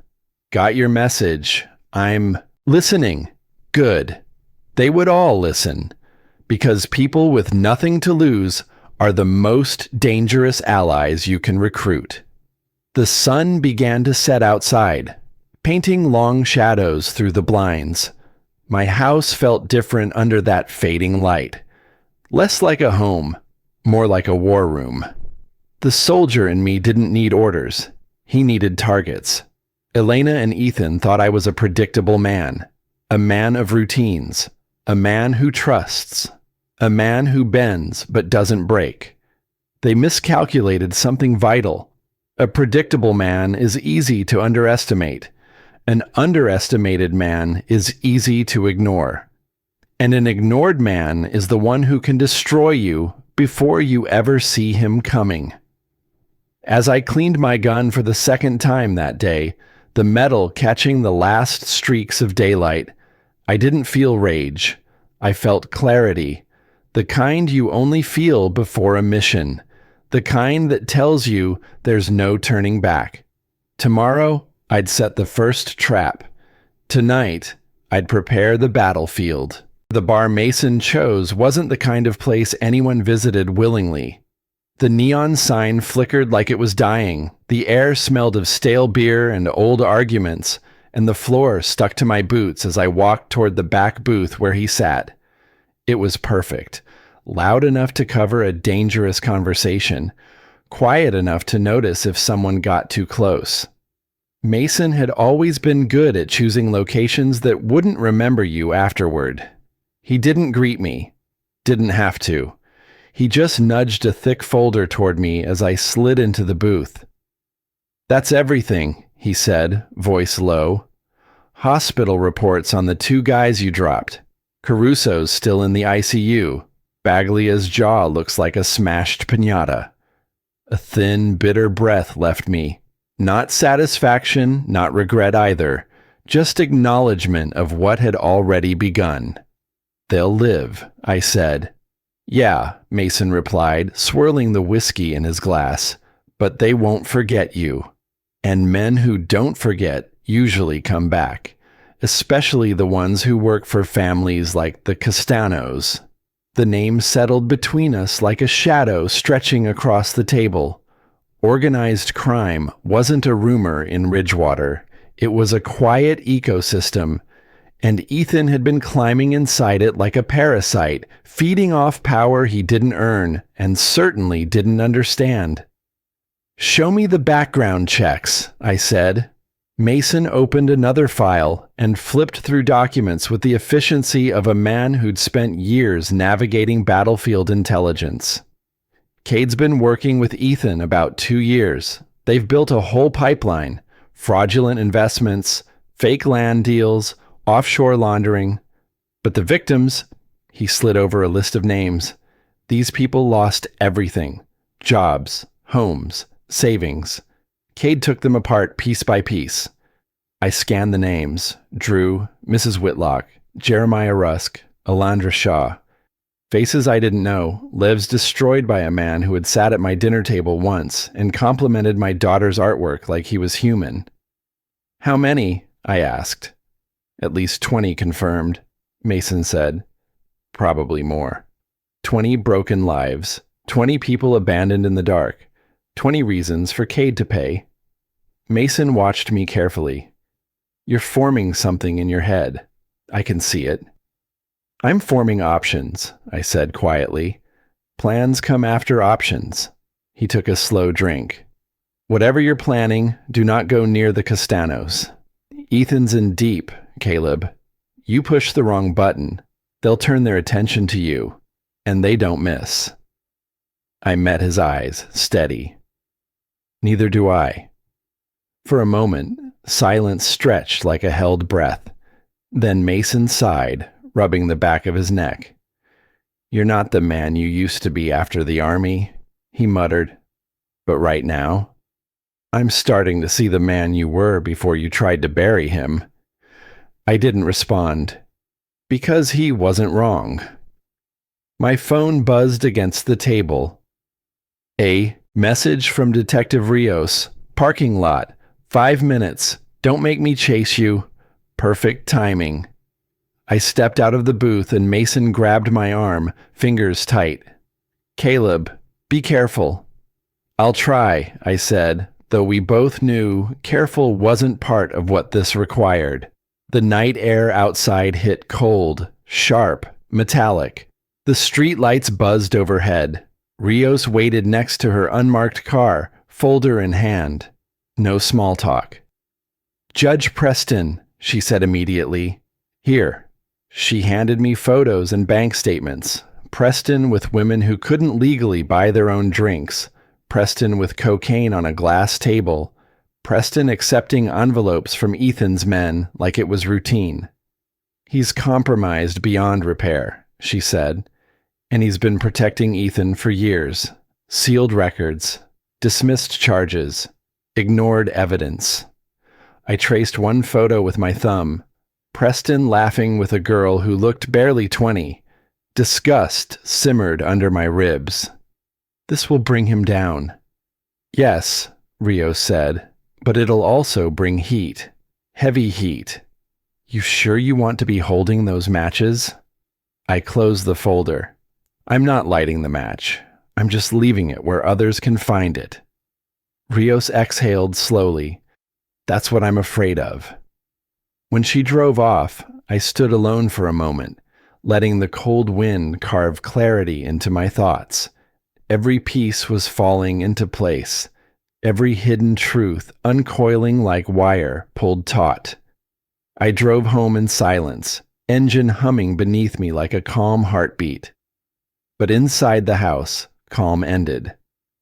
S1: Got your message. I'm listening. Good. They would all listen, because people with nothing to lose are the most dangerous allies you can recruit. The sun began to set outside, painting long shadows through the blinds. My house felt different under that fading light. Less like a home, more like a war room. The soldier in me didn't need orders. He needed targets. Elena and Ethan thought I was a predictable man, a man of routines, a man who trusts, a man who bends but doesn't break. They miscalculated something vital. A predictable man is easy to underestimate. An underestimated man is easy to ignore. And an ignored man is the one who can destroy you before you ever see him coming. As I cleaned my gun for the second time that day, the metal catching the last streaks of daylight, I didn't feel rage. I felt clarity, the kind you only feel before a mission, the kind that tells you there's no turning back. Tomorrow, I'd set the first trap. Tonight, I'd prepare the battlefield. The bar Mason chose wasn't the kind of place anyone visited willingly. The neon sign flickered like it was dying. The air smelled of stale beer and old arguments, and the floor stuck to my boots as I walked toward the back booth where he sat. It was perfect. Loud enough to cover a dangerous conversation. Quiet enough to notice if someone got too close. Mason had always been good at choosing locations that wouldn't remember you afterward. He didn't greet me, Didn't have to. He just nudged a thick folder toward me as I slid into the booth. That's everything, he said, voice low. Hospital reports on the 2 guys you dropped. Caruso's still in the ICU. Baglia's jaw looks like a smashed piñata. A thin, bitter breath left me. Not satisfaction, not regret either. Just acknowledgement of what had already begun. They'll live, I said. Yeah, Mason replied, swirling the whiskey in his glass. But they won't forget you. And men who don't forget usually come back, especially the ones who work for families like the Castanos. The name settled between us like a shadow stretching across the table. Organized crime wasn't a rumor in Ridgewater. It was a quiet ecosystem, and Ethan had been climbing inside it like a parasite, feeding off power he didn't earn and certainly didn't understand. Show me the background checks, I said. Mason opened another file and flipped through documents with the efficiency of a man who'd spent years navigating battlefield intelligence. Cade's been working with Ethan about 2 years. They've built a whole pipeline, fraudulent investments, fake land deals, offshore laundering. But the victims, he slid over a list of names. These people lost everything. Jobs, homes, savings. Cade took them apart piece by piece. I scanned the names. Drew, Mrs. Whitlock, Jeremiah Rusk, Alondra Shaw. Faces I didn't know, lives destroyed by a man who had sat at my dinner table once and complimented my daughter's artwork like he was human. How many? I asked. At least 20 confirmed, Mason said. Probably more. 20 broken lives. 20 people abandoned in the dark. 20 reasons for Cade to pay. Mason watched me carefully. You're forming something in your head. I can see it. I'm forming options, I said quietly. Plans come after options. He took a slow drink. Whatever you're planning, do not go near the Castanos. Ethan's in deep, Caleb. You push the wrong button. They'll turn their attention to you, and they don't miss. I met his eyes, steady. Neither do I. For a moment, silence stretched like a held breath. Then Mason sighed, rubbing the back of his neck. You're not the man you used to be after the army, he muttered. But right now, I'm starting to see the man you were before you tried to bury him. I didn't respond, because he wasn't wrong. My phone buzzed against the table. A message from Detective Rios. Parking lot. 5 minutes. Don't make me chase you. Perfect timing. I stepped out of the booth and Mason grabbed my arm, fingers tight. Caleb, be careful. I'll try, I said, though we both knew careful wasn't part of what this required. The night air outside hit cold, sharp, metallic. The street lights buzzed overhead. Rios waited next to her unmarked car, folder in hand. No small talk. Judge Preston, she said immediately. Here. She handed me photos and bank statements. Preston with women who couldn't legally buy their own drinks. Preston with cocaine on a glass table. Preston accepting envelopes from Ethan's men like it was routine. He's compromised beyond repair, she said, and he's been protecting Ethan for years. Sealed records, dismissed charges, ignored evidence. I traced one photo with my thumb. Preston laughing with a girl who looked barely 20. Disgust simmered under my ribs. This will bring him down. Yes, Rios said, but it'll also bring heat. Heavy heat. You sure you want to be holding those matches? I closed the folder. I'm not lighting the match. I'm just leaving it where others can find it. Rios exhaled slowly. That's what I'm afraid of. When she drove off, I stood alone for a moment, letting the cold wind carve clarity into my thoughts. Every piece was falling into place, every hidden truth uncoiling like wire pulled taut. I drove home in silence, engine humming beneath me like a calm heartbeat. But inside the house, calm ended.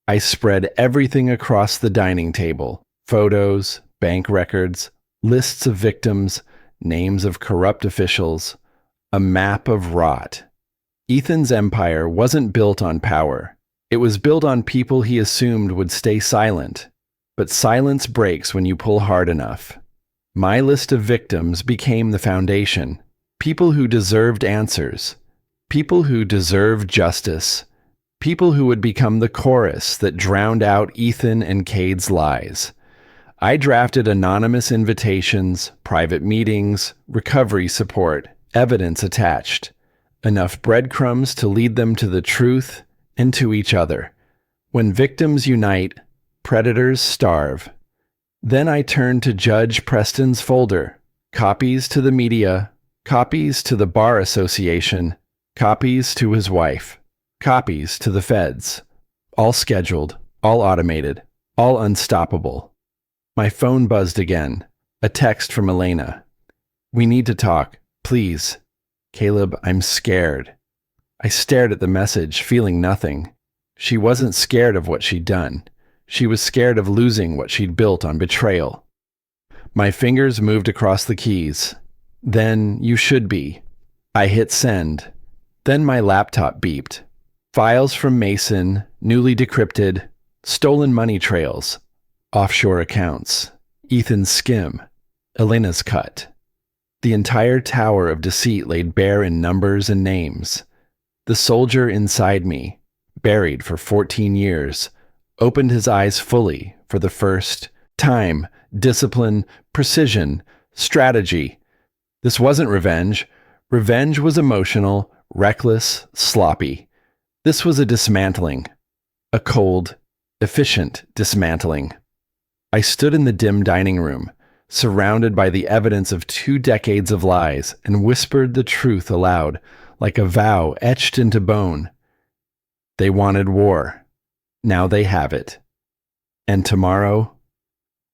S1: I spread everything across the dining table: photos, bank records, lists of victims, names of corrupt officials, a map of rot. Ethan's empire wasn't built on power. It was built on people he assumed would stay silent. But silence breaks when you pull hard enough. My list of victims became the foundation. People who deserved answers. People who deserved justice. People who would become the chorus that drowned out Ethan and Cade's lies. I drafted anonymous invitations, private meetings, recovery support, evidence attached. Enough breadcrumbs to lead them to the truth and to each other. When victims unite, predators starve. Then I turned to Judge Preston's folder. Copies to the media, copies to the Bar Association, copies to his wife, copies to the feds. All scheduled, all automated, all unstoppable. My phone buzzed again. A text from Elena. "We need to talk, please. Caleb, I'm scared." I stared at the message, feeling nothing. She wasn't scared of what she'd done. She was scared of losing what she'd built on betrayal. My fingers moved across the keys. "Then you should be." I hit send. Then my laptop beeped. Files from Mason, newly decrypted, stolen money trails, offshore accounts, Ethan's skim, Elena's cut. The entire tower of deceit laid bare in numbers and names. The soldier inside me, buried for 14 years, opened his eyes fully for the first time. Discipline, precision, strategy. This wasn't revenge. Revenge was emotional, reckless, sloppy. This was a dismantling. A cold, efficient dismantling. I stood in the dim dining room, surrounded by the evidence of 2 decades of lies, and whispered the truth aloud, like a vow etched into bone. They wanted war. Now they have it. And tomorrow,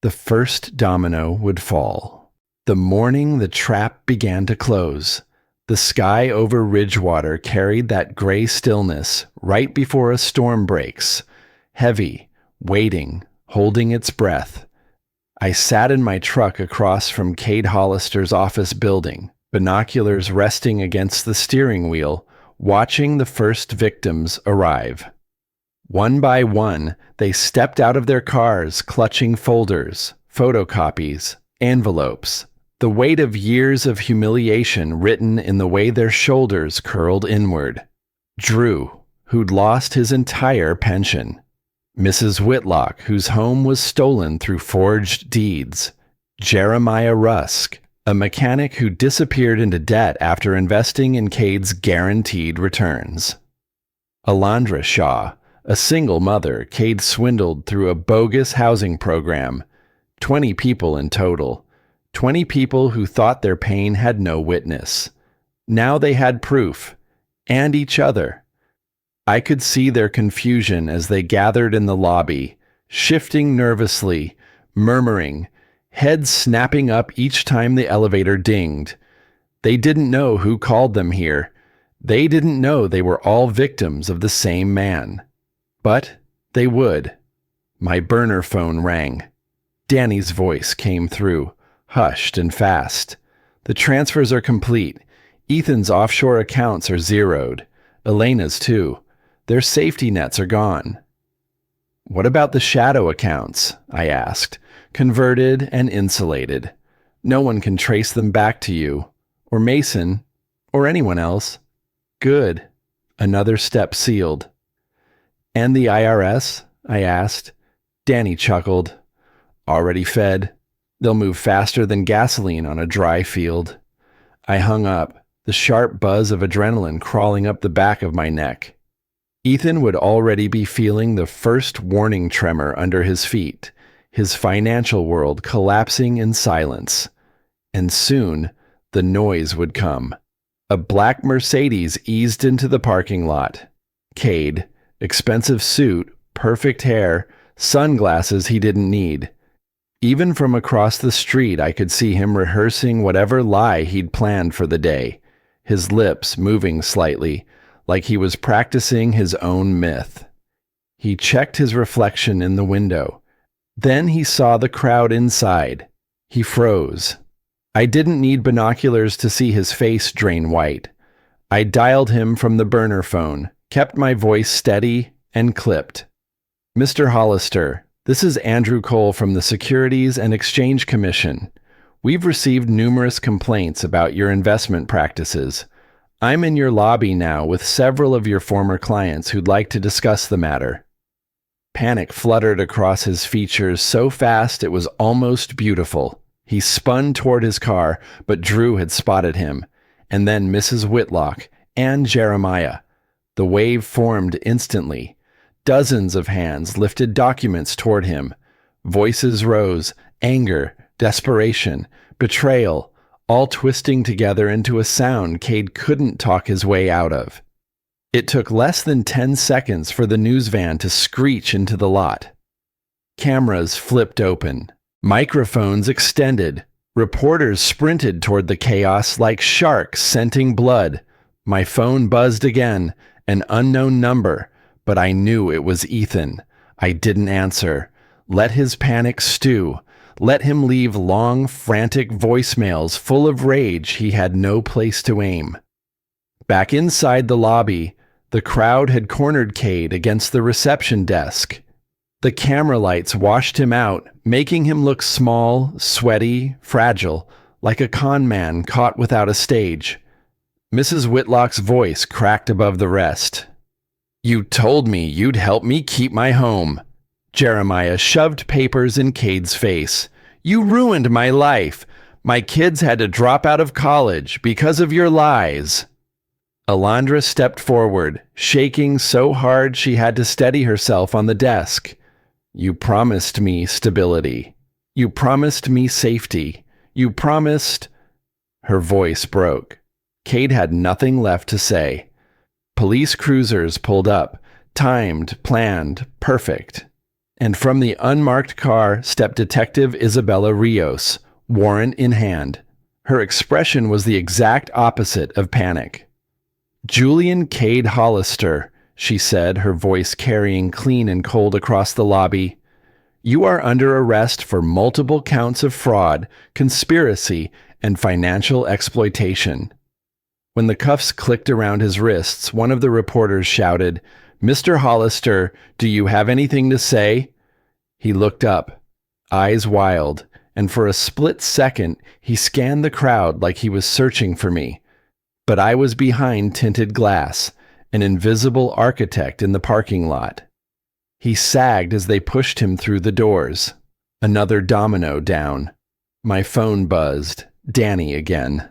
S1: the first domino would fall. The morning the trap began to close, the sky over Ridgewater carried that gray stillness right before a storm breaks, heavy, waiting, holding its breath. I sat in my truck across from Cade Hollister's office building, binoculars resting against the steering wheel, watching the first victims arrive. One by one, they stepped out of their cars, clutching folders, photocopies, envelopes, the weight of years of humiliation written in the way their shoulders curled inward. Drew, who'd lost his entire pension. Mrs. Whitlock, whose home was stolen through forged deeds. Jeremiah Rusk, a mechanic who disappeared into debt after investing in Cade's guaranteed returns. Alondra Shaw, a single mother Cade swindled through a bogus housing program. 20 people in total. 20 people who thought their pain had no witness. Now they had proof. And each other. I could see their confusion as they gathered in the lobby, shifting nervously, murmuring, heads snapping up each time the elevator dinged. They didn't know who called them here. They didn't know they were all victims of the same man. But they would. My burner phone rang. Danny's voice came through, hushed and fast. "The transfers are complete. Ethan's offshore accounts are zeroed. Elena's too. Their safety nets are gone." "What about the shadow accounts?" I asked. "Converted and insulated. No one can trace them back to you, or Mason, or anyone else." "Good." Another step sealed. "And the IRS?" I asked. Danny chuckled. "Already fed. They'll move faster than gasoline on a dry field." I hung up, the sharp buzz of adrenaline crawling up the back of my neck. Ethan would already be feeling the first warning tremor under his feet, his financial world collapsing in silence. And soon, the noise would come. A black Mercedes eased into the parking lot. Cade, expensive suit, perfect hair, sunglasses he didn't need. Even from across the street, I could see him rehearsing whatever lie he'd planned for the day, his lips moving slightly, like he was practicing his own myth. He checked his reflection in the window. Then he saw the crowd inside. He froze. I didn't need binoculars to see his face drain white. I dialed him from the burner phone, kept my voice steady, and clipped. "Mr. Hollister, this is Andrew Cole from the Securities and Exchange Commission. We've received numerous complaints about your investment practices. I'm in your lobby now with several of your former clients who'd like to discuss the matter." Panic fluttered across his features so fast it was almost beautiful. He spun toward his car, but Drew had spotted him, and then Mrs. Whitlock and Jeremiah. The wave formed instantly. Dozens of hands lifted documents toward him. Voices rose, anger, desperation, betrayal, all twisting together into a sound Cade couldn't talk his way out of. It took less than 10 seconds for the news van to screech into the lot. Cameras flipped open. Microphones extended. Reporters sprinted toward the chaos like sharks scenting blood. My phone buzzed again, an unknown number, but I knew it was Ethan. I didn't answer. Let his panic stew. Let him leave long, frantic voicemails full of rage he had no place to aim. Back inside the lobby, the crowd had cornered Cade against the reception desk. The camera lights washed him out, making him look small, sweaty, fragile, like a con man caught without a stage. Mrs. Whitlock's voice cracked above the rest. "You told me you'd help me keep my home." Jeremiah shoved papers in Cade's face. "You ruined my life. My kids had to drop out of college because of your lies." Alondra stepped forward, shaking so hard she had to steady herself on the desk. "You promised me stability. You promised me safety. You promised—" Her voice broke. Cade had nothing left to say. Police cruisers pulled up, timed, planned, perfect. And from the unmarked car stepped Detective Isabella Rios, warrant in hand. Her expression was the exact opposite of panic. "Julian Cade Hollister," she said, her voice carrying clean and cold across the lobby. "You are under arrest for multiple counts of fraud, conspiracy, and financial exploitation." When the cuffs clicked around his wrists, one of the reporters shouted, "Mr. Hollister, do you have anything to say?" He looked up, eyes wild, and for a split second he scanned the crowd like he was searching for me. But I was behind tinted glass, an invisible architect in the parking lot. He sagged as they pushed him through the doors. Another domino down. My phone buzzed. Danny again.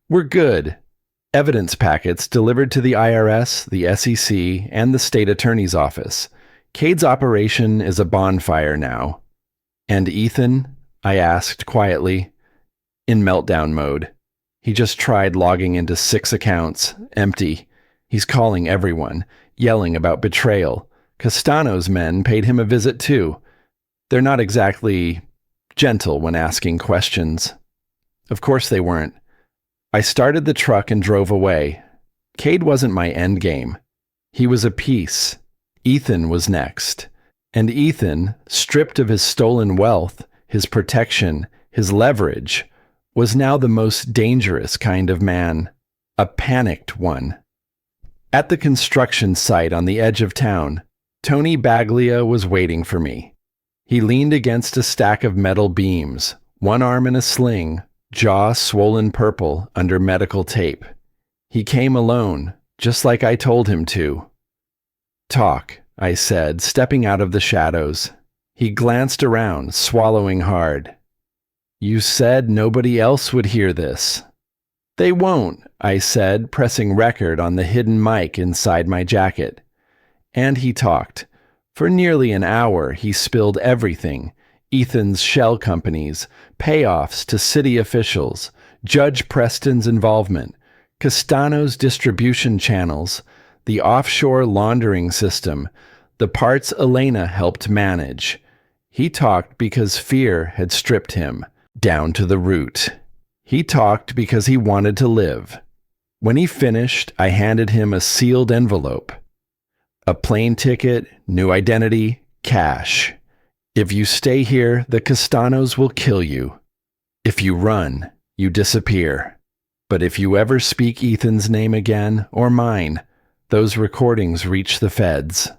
S1: "We're good. Evidence packets delivered to the IRS, the SEC, and the state attorney's office. Cade's operation is a bonfire now." "And Ethan?" I asked quietly. "In meltdown mode. He just tried logging into 6 accounts. Empty. He's calling everyone, yelling about betrayal. Castano's men paid him a visit too. They're not exactly gentle when asking questions." Of course they weren't. I started the truck and drove away. Cade wasn't my endgame. He was a piece. Ethan was next. And Ethan, stripped of his stolen wealth, his protection, his leverage, was now the most dangerous kind of man. A panicked one. At the construction site on the edge of town, Tony Baglia was waiting for me. He leaned against a stack of metal beams, one arm in a sling, jaw swollen purple under medical tape. He came alone, just like I told him to. "Talk," I said, stepping out of the shadows. He glanced around, swallowing hard. "You said nobody else would hear this." "They won't," I said, pressing record on the hidden mic inside my jacket. And he talked. For nearly an hour, he spilled everything. Ethan's shell companies, payoffs to city officials, Judge Preston's involvement, Castano's distribution channels, the offshore laundering system, the parts Elena helped manage. He talked because fear had stripped him, down to the root. He talked because he wanted to live. When he finished, I handed him a sealed envelope. A plane ticket, new identity, cash. If you stay here, the Castanos will kill you. If you run, you disappear. But if you ever speak Ethan's name again, or mine, those recordings reach the feds.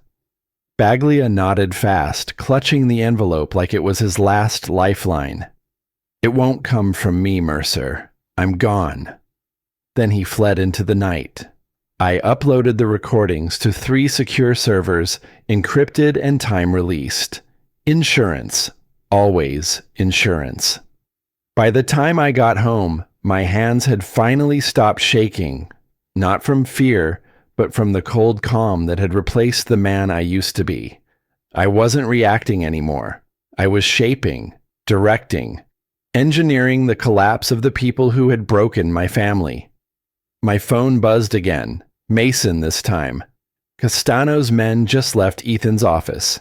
S1: Baglia nodded fast, clutching the envelope like it was his last lifeline. It won't come from me, Mercer. I'm gone. Then he fled into the night. I uploaded the recordings to 3 secure servers, encrypted and time-released. Insurance. Always insurance. By the time I got home, my hands had finally stopped shaking, not from fear, but from the cold calm that had replaced the man I used to be. I wasn't reacting anymore. I was shaping, directing, engineering the collapse of the people who had broken my family. My phone buzzed again. Mason this time. Castano's men just left Ethan's office.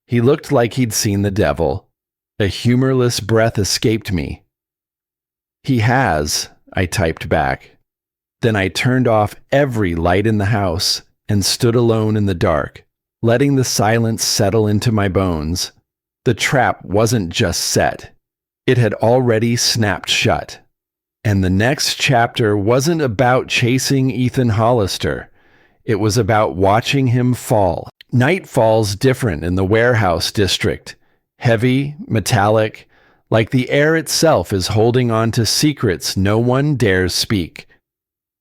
S1: He looked like he'd seen the devil. A humorless breath escaped me. He has, I typed back. Then I turned off every light in the house and stood alone in the dark, letting the silence settle into my bones. The trap wasn't just set. It had already snapped shut. And the next chapter wasn't about chasing Ethan Hollister. It was about watching him fall. Night falls different in the warehouse district. Heavy, metallic, like the air itself is holding on to secrets no one dares speak.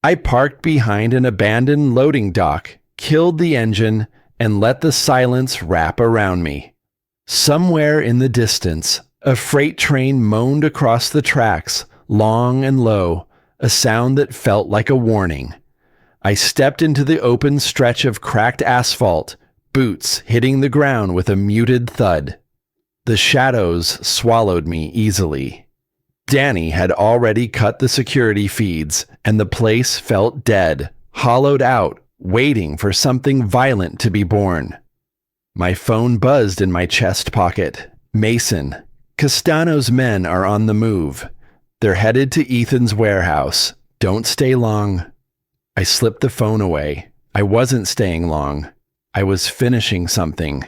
S1: I parked behind an abandoned loading dock, killed the engine, and let the silence wrap around me. Somewhere in the distance, a freight train moaned across the tracks, long and low, a sound that felt like a warning. I stepped into the open stretch of cracked asphalt, boots hitting the ground with a muted thud. The shadows swallowed me easily. Danny had already cut the security feeds, and the place felt dead, hollowed out, waiting for something violent to be born. My phone buzzed in my chest pocket. Mason. Castano's men are on the move. They're headed to Ethan's warehouse. Don't stay long. I slipped the phone away. I wasn't staying long. I was finishing something.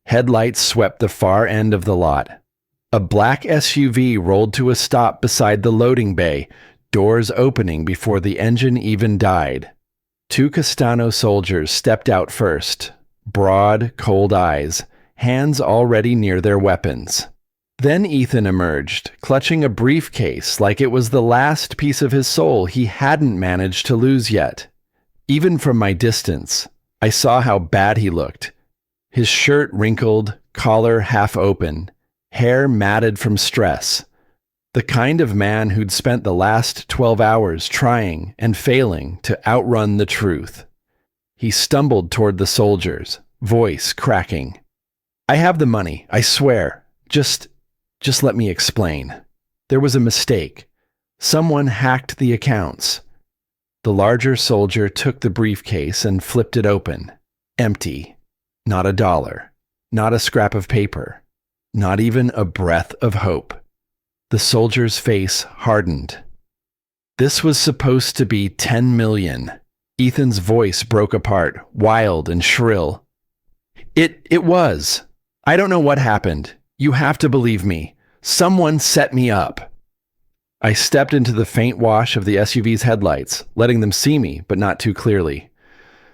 S1: Headlights swept the far end of the lot. A black SUV rolled to a stop beside the loading bay, doors opening before the engine even died. 2 Castano soldiers stepped out first. Broad, cold eyes, hands already near their weapons. Then Ethan emerged, clutching a briefcase like it was the last piece of his soul he hadn't managed to lose yet. Even from my distance, I saw how bad he looked. His shirt wrinkled, collar half open, hair matted from stress. The kind of man who'd spent the last 12 hours trying and failing to outrun the truth. He stumbled toward the soldiers, voice cracking. "I have the money, I swear. Just let me explain. There was a mistake. Someone hacked the accounts." The larger soldier took the briefcase and flipped it open. Empty. Not a dollar. Not a scrap of paper. Not even a breath of hope. The soldier's face hardened. This was supposed to be 10 million. Ethan's voice broke apart, wild and shrill. It was. I don't know what happened. You have to believe me. Someone set me up. I stepped into the faint wash of the SUV's headlights, letting them see me, but not too clearly.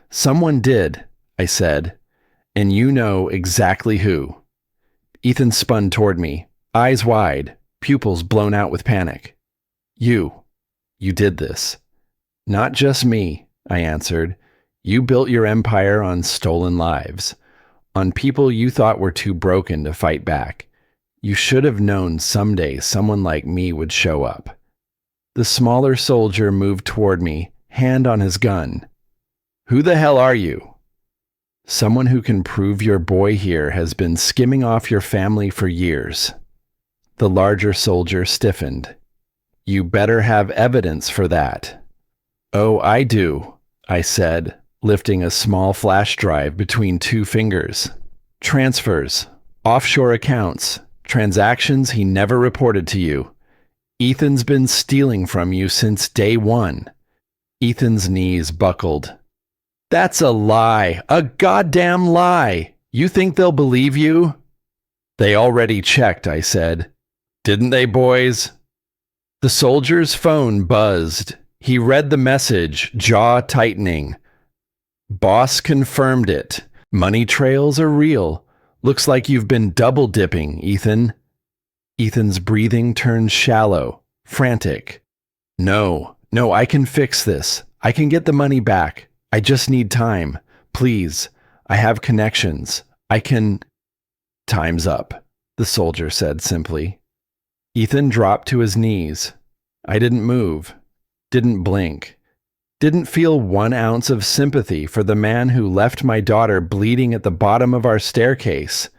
S1: "Someone did," I said, "and you know exactly who." Ethan spun toward me, eyes wide, pupils blown out with panic. You did this." "Not just me," I answered. "You built your empire on stolen lives, on people you thought were too broken to fight back. You should have known someday someone like me would show up." The smaller soldier moved toward me, hand on his gun. "Who the hell are you?" "Someone who can prove your boy here has been skimming off your family for years." The larger soldier stiffened. "You better have evidence for that." "Oh, I do," I said, lifting a small flash drive between 2 fingers. "Transfers, offshore accounts, transactions he never reported to you. Ethan's been stealing from you since day 1. Ethan's knees buckled. That's a lie. A goddamn lie. You think they'll believe you? They already checked, I said. Didn't they, boys? The soldier's phone buzzed. He read the message, jaw tightening. Boss confirmed it. Money trails are real. Looks like you've been double dipping, Ethan. Ethan's breathing turned shallow, frantic. No, I can fix this. I can get the money back. I just need time. Please. I have connections. I can... Time's up, the soldier said simply. Ethan dropped to his knees. I didn't move. Didn't blink. Didn't feel 1 ounce of sympathy for the man who left my daughter bleeding at the bottom of our staircase.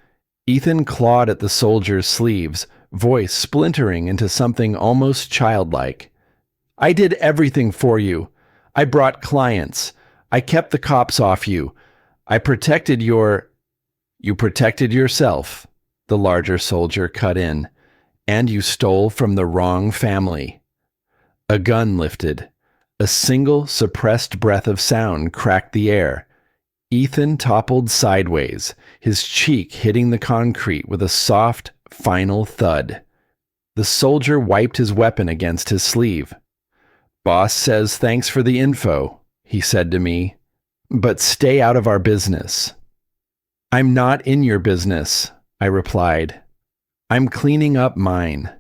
S1: Ethan clawed at the soldier's sleeves, voice splintering into something almost childlike. I did everything for you. I brought clients. I kept the cops off you. I protected your... You protected yourself, the larger soldier cut in, and you stole from the wrong family. A gun lifted. A single suppressed breath of sound cracked the air. Ethan toppled sideways, his cheek hitting the concrete with a soft, final thud. The soldier wiped his weapon against his sleeve. Boss says thanks for the info, he said to me, but stay out of our business. I'm not in your business, I replied. I'm cleaning up mine.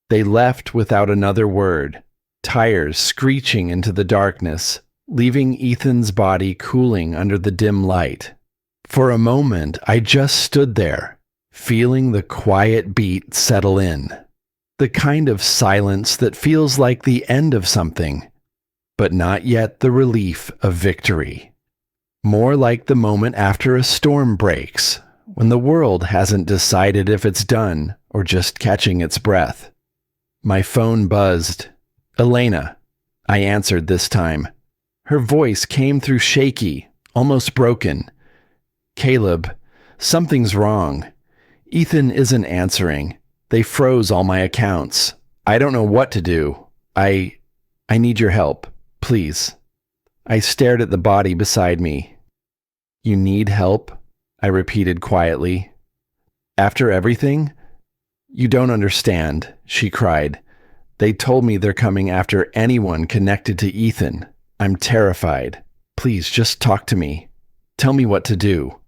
S1: They left without another word, tires screeching into the darkness, leaving Ethan's body cooling under the dim light. For a moment, I just stood there, feeling the quiet beat settle in. The kind of silence that feels like the end of something, but not yet the relief of victory. More like the moment after a storm breaks, when the world hasn't decided if it's done or just catching its breath. My phone buzzed. Elena. I answered this time. Her voice came through shaky, almost broken. Caleb, something's wrong. Ethan isn't answering. They froze all my accounts. I don't know what to do. I need your help, please. I stared at the body beside me. You need help? I repeated quietly. After everything? You don't understand, she cried. They told me they're coming after anyone connected to Ethan. I'm terrified. Please, just talk to me. Tell me what to do.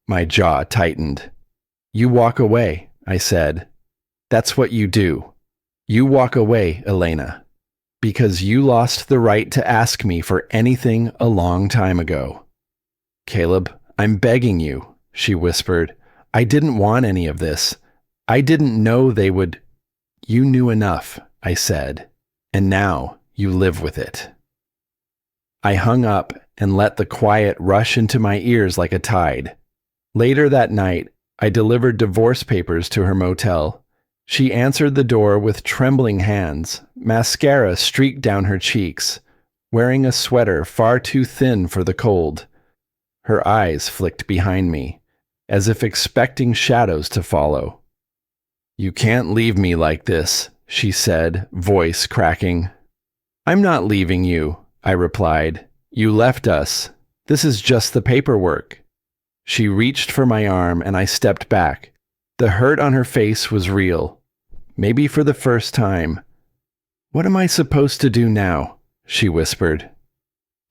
S1: My jaw tightened. You walk away, I said. That's what you do. You walk away, Elena. Because you lost the right to ask me for anything a long time ago. Caleb, I'm begging you, she whispered. I didn't want any of this. I didn't know they would... You knew enough, I said, and now you live with it. I hung up and let the quiet rush into my ears like a tide. Later that night, I delivered divorce papers to her motel. She answered the door with trembling hands, mascara streaked down her cheeks, wearing a sweater far too thin for the cold. Her eyes flicked behind me, as if expecting shadows to follow. You can't leave me like this, she said, voice cracking. I'm not leaving you, I replied. You left us. This is just the paperwork. She reached for my arm and I stepped back. The hurt on her face was real. Maybe for the first time. What am I supposed to do now? She whispered.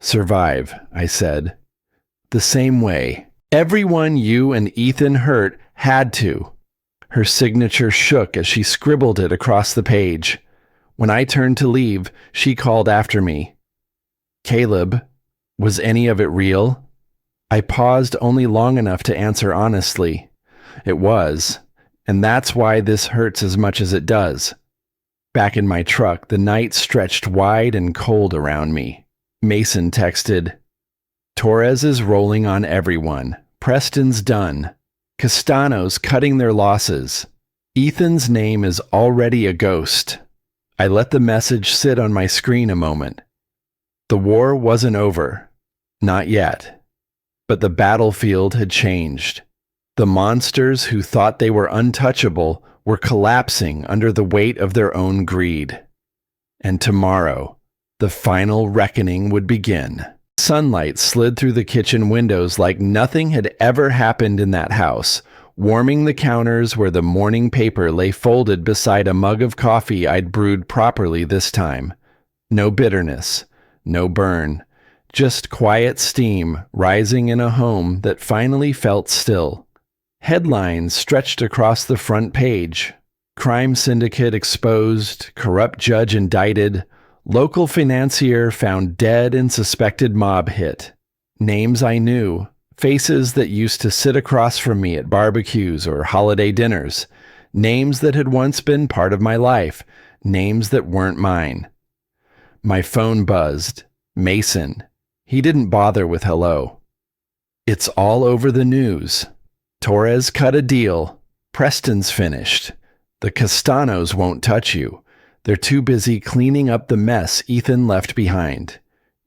S1: Survive, I said. The same way. Everyone you and Ethan hurt had to. Her signature shook as she scribbled it across the page. When I turned to leave, she called after me. Caleb, was any of it real? I paused only long enough to answer honestly. It was, and that's why this hurts as much as it does. Back in my truck, the night stretched wide and cold around me. Mason texted, Torres is rolling on everyone. Preston's done. Castano's cutting their losses. Ethan's name is already a ghost. I let the message sit on my screen a moment. The war wasn't over. Not yet. But the battlefield had changed. The monsters who thought they were untouchable were collapsing under the weight of their own greed. And tomorrow, The final reckoning would begin. Sunlight slid through the kitchen windows like nothing had ever happened in that house, warming the counters where the morning paper lay folded beside a mug of coffee I'd brewed properly this time. No bitterness, no burn, just quiet steam rising in a home that finally felt still. Headlines stretched across the front page. Crime syndicate exposed, corrupt judge indicted, local financier found dead in suspected mob hit. Names I knew, faces that used to sit across from me at barbecues or holiday dinners, names that had once been part of my life, names that weren't mine. My phone buzzed. Mason. He didn't bother with hello. It's all over the news. Torres cut a deal. Preston's finished. The Castanos won't touch you. They're too busy cleaning up the mess Ethan left behind.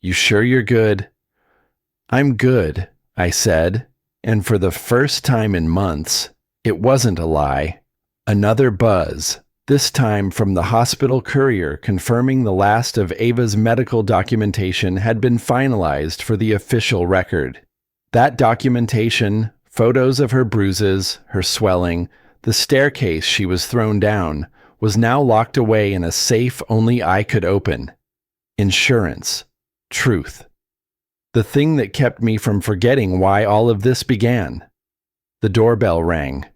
S1: You sure you're good? I'm good, I said, and for the first time in months, it wasn't a lie. Another buzz, this time from the hospital courier confirming the last of Ava's medical documentation had been finalized for the official record. That documentation, photos of her bruises, her swelling, the staircase she was thrown down, was now locked away in a safe only I could open. Insurance. Truth. The thing that kept me from forgetting why all of this began. The doorbell rang.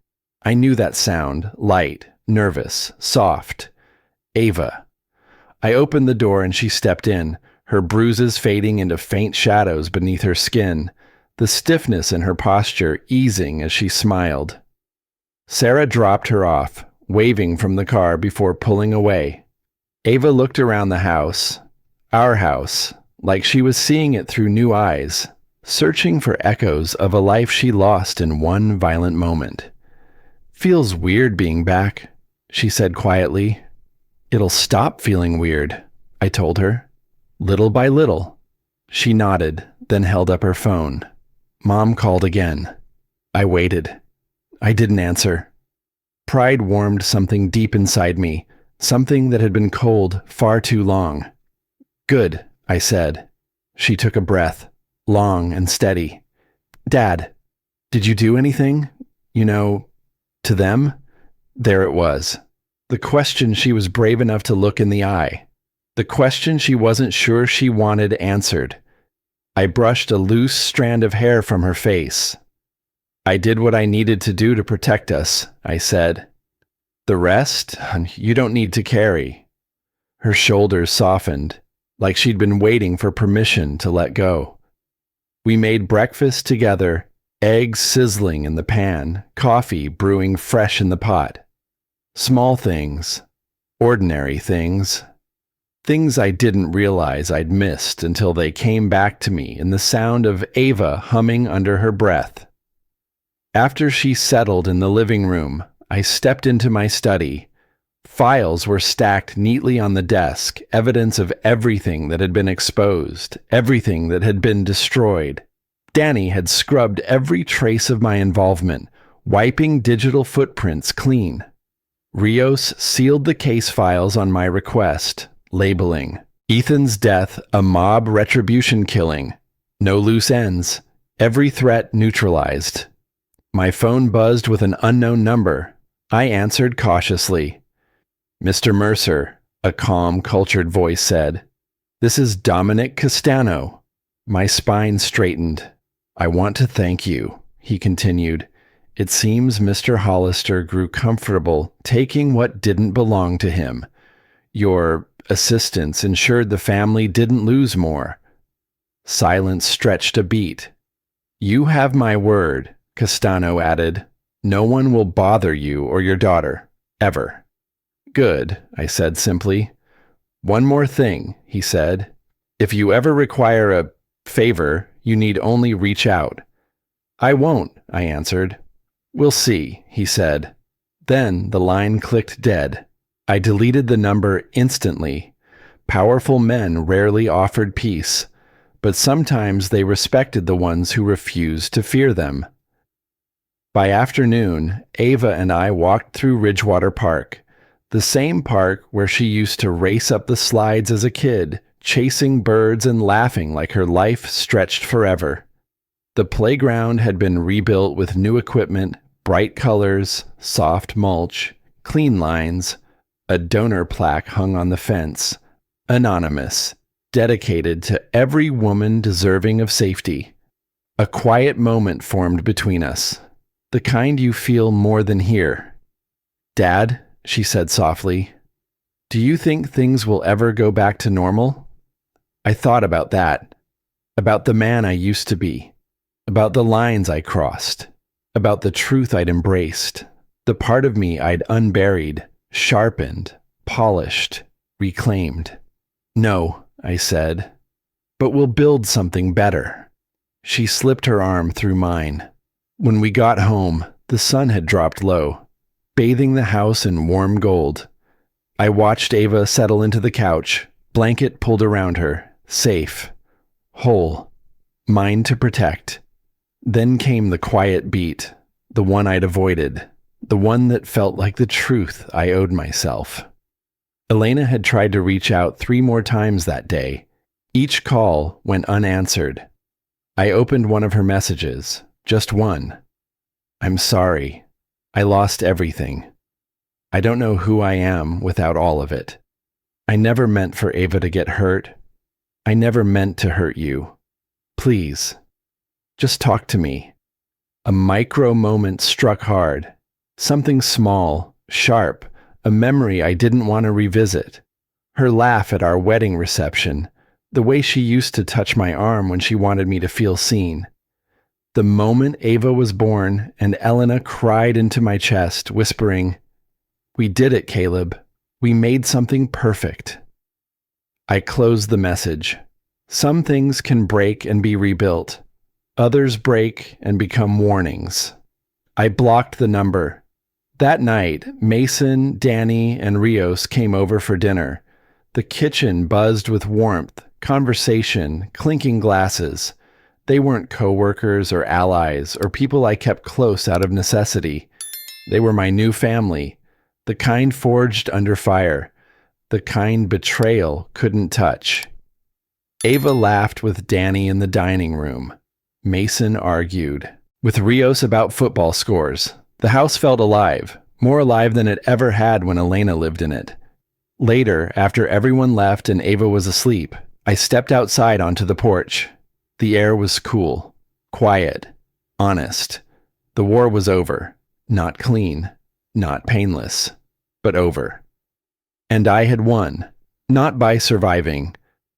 S1: I knew that sound, light, nervous, soft. Ava. I opened the door and she stepped in, her bruises fading into faint shadows beneath her skin, the stiffness in her posture easing as she smiled. Sarah dropped her off, waving from the car before pulling away. Ava looked around the house, our house, like she was seeing it through new eyes, searching for echoes of a life she lost in one violent moment. Feels weird being back, she said quietly. It'll stop feeling weird, I told her. Little by little. She nodded, then held up her phone. Mom called again. I waited. I didn't answer. Pride warmed something deep inside me, something that had been cold far too long. Good, I said. She took a breath, long and steady. Dad, did you do anything? To them? There it was. The question she was brave enough to look in the eye. The question she wasn't sure she wanted answered. I brushed a loose strand of hair from her face. I did what I needed to do to protect us, I said. The rest, you don't need to carry. Her shoulders softened, like she'd been waiting for permission to let go. We made breakfast together, eggs sizzling in the pan, coffee brewing fresh in the pot. Small things, ordinary things. Things I didn't realize I'd missed until they came back to me in the sound of Ava humming under her breath. After she settled in the living room, I stepped into my study. Files were stacked neatly on the desk, evidence of everything that had been exposed, everything that had been destroyed. Danny had scrubbed every trace of my involvement, wiping digital footprints clean. Rios sealed the case files on my request, labeling, Ethan's death a mob retribution killing. No loose ends. Every threat neutralized. My phone buzzed with an unknown number. I answered cautiously. Mr. Mercer, a calm, cultured voice said. This is Dominic Castano. My spine straightened. I want to thank you, he continued. It seems Mr. Hollister grew comfortable taking what didn't belong to him. Your assistance ensured the family didn't lose more. Silence stretched a beat. You have my word, Castano added. No one will bother you or your daughter, ever. Good, I said simply. One more thing, he said. If you ever require a favor, you need only reach out. I won't, I answered. We'll see, he said. Then the line clicked dead. I deleted the number instantly. Powerful men rarely offered peace, but sometimes they respected the ones who refused to fear them. By afternoon, Ava and I walked through Ridgewater Park, the same park where she used to race up the slides as a kid, chasing birds and laughing like her life stretched forever. The playground had been rebuilt with new equipment, bright colors, soft mulch, clean lines, a donor plaque hung on the fence, anonymous, dedicated to every woman deserving of safety. A quiet moment formed between us, the kind you feel more than hear. "Dad," she said softly, "do you think things will ever go back to normal?" I thought about that, about the man I used to be, about the lines I crossed, about the truth I'd embraced, the part of me I'd unburied, sharpened, polished, reclaimed. "No," I said, "but we'll build something better." She slipped her arm through mine. When we got home, the sun had dropped low, bathing the house in warm gold. I watched Ava settle into the couch, blanket pulled around her, safe, whole, mine to protect. Then came the quiet beat, the one I'd avoided, the one that felt like the truth I owed myself. Elena had tried to reach out 3 more times that day. Each call went unanswered. I opened one of her messages, just one. "I'm sorry. I lost everything. I don't know who I am without all of it. I never meant for Ava to get hurt. I never meant to hurt you. Please, just talk to me." A micro moment struck hard. Something small, sharp, a memory I didn't want to revisit. Her laugh at our wedding reception, the way she used to touch my arm when she wanted me to feel seen. The moment Ava was born and Elena cried into my chest, whispering, "We did it, Caleb. We made something perfect." I closed the message. Some things can break and be rebuilt. Others break and become warnings. I blocked the number. That night, Mason, Danny, and Rios came over for dinner. The kitchen buzzed with warmth, conversation, clinking glasses. They weren't coworkers or allies or people I kept close out of necessity. They were my new family, the kind forged under fire, the kind betrayal couldn't touch. Ava laughed with Danny in the dining room. Mason argued with Rios about football scores. The house felt alive, more alive than it ever had when Elena lived in it. Later, after everyone left and Ava was asleep, I stepped outside onto the porch. The air was cool, quiet, honest. The war was over. Not clean, not painless, but over. And I had won, not by surviving,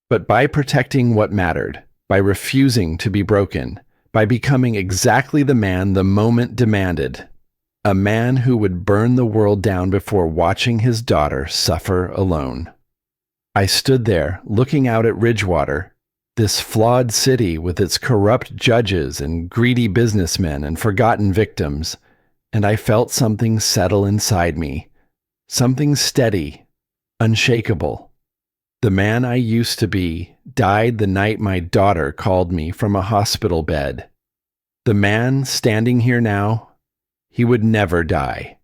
S1: but by protecting what mattered, by refusing to be broken, by becoming exactly the man the moment demanded. A man who would burn the world down before watching his daughter suffer alone. I stood there, looking out at Ridgewater, this flawed city with its corrupt judges and greedy businessmen and forgotten victims, and I felt something settle inside me, something steady, unshakable. The man I used to be died the night my daughter called me from a hospital bed. The man standing here now, he would never die.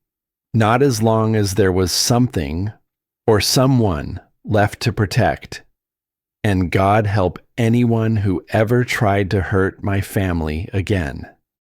S1: Not as long as there was something or someone left to protect. And God help anyone who ever tried to hurt my family again.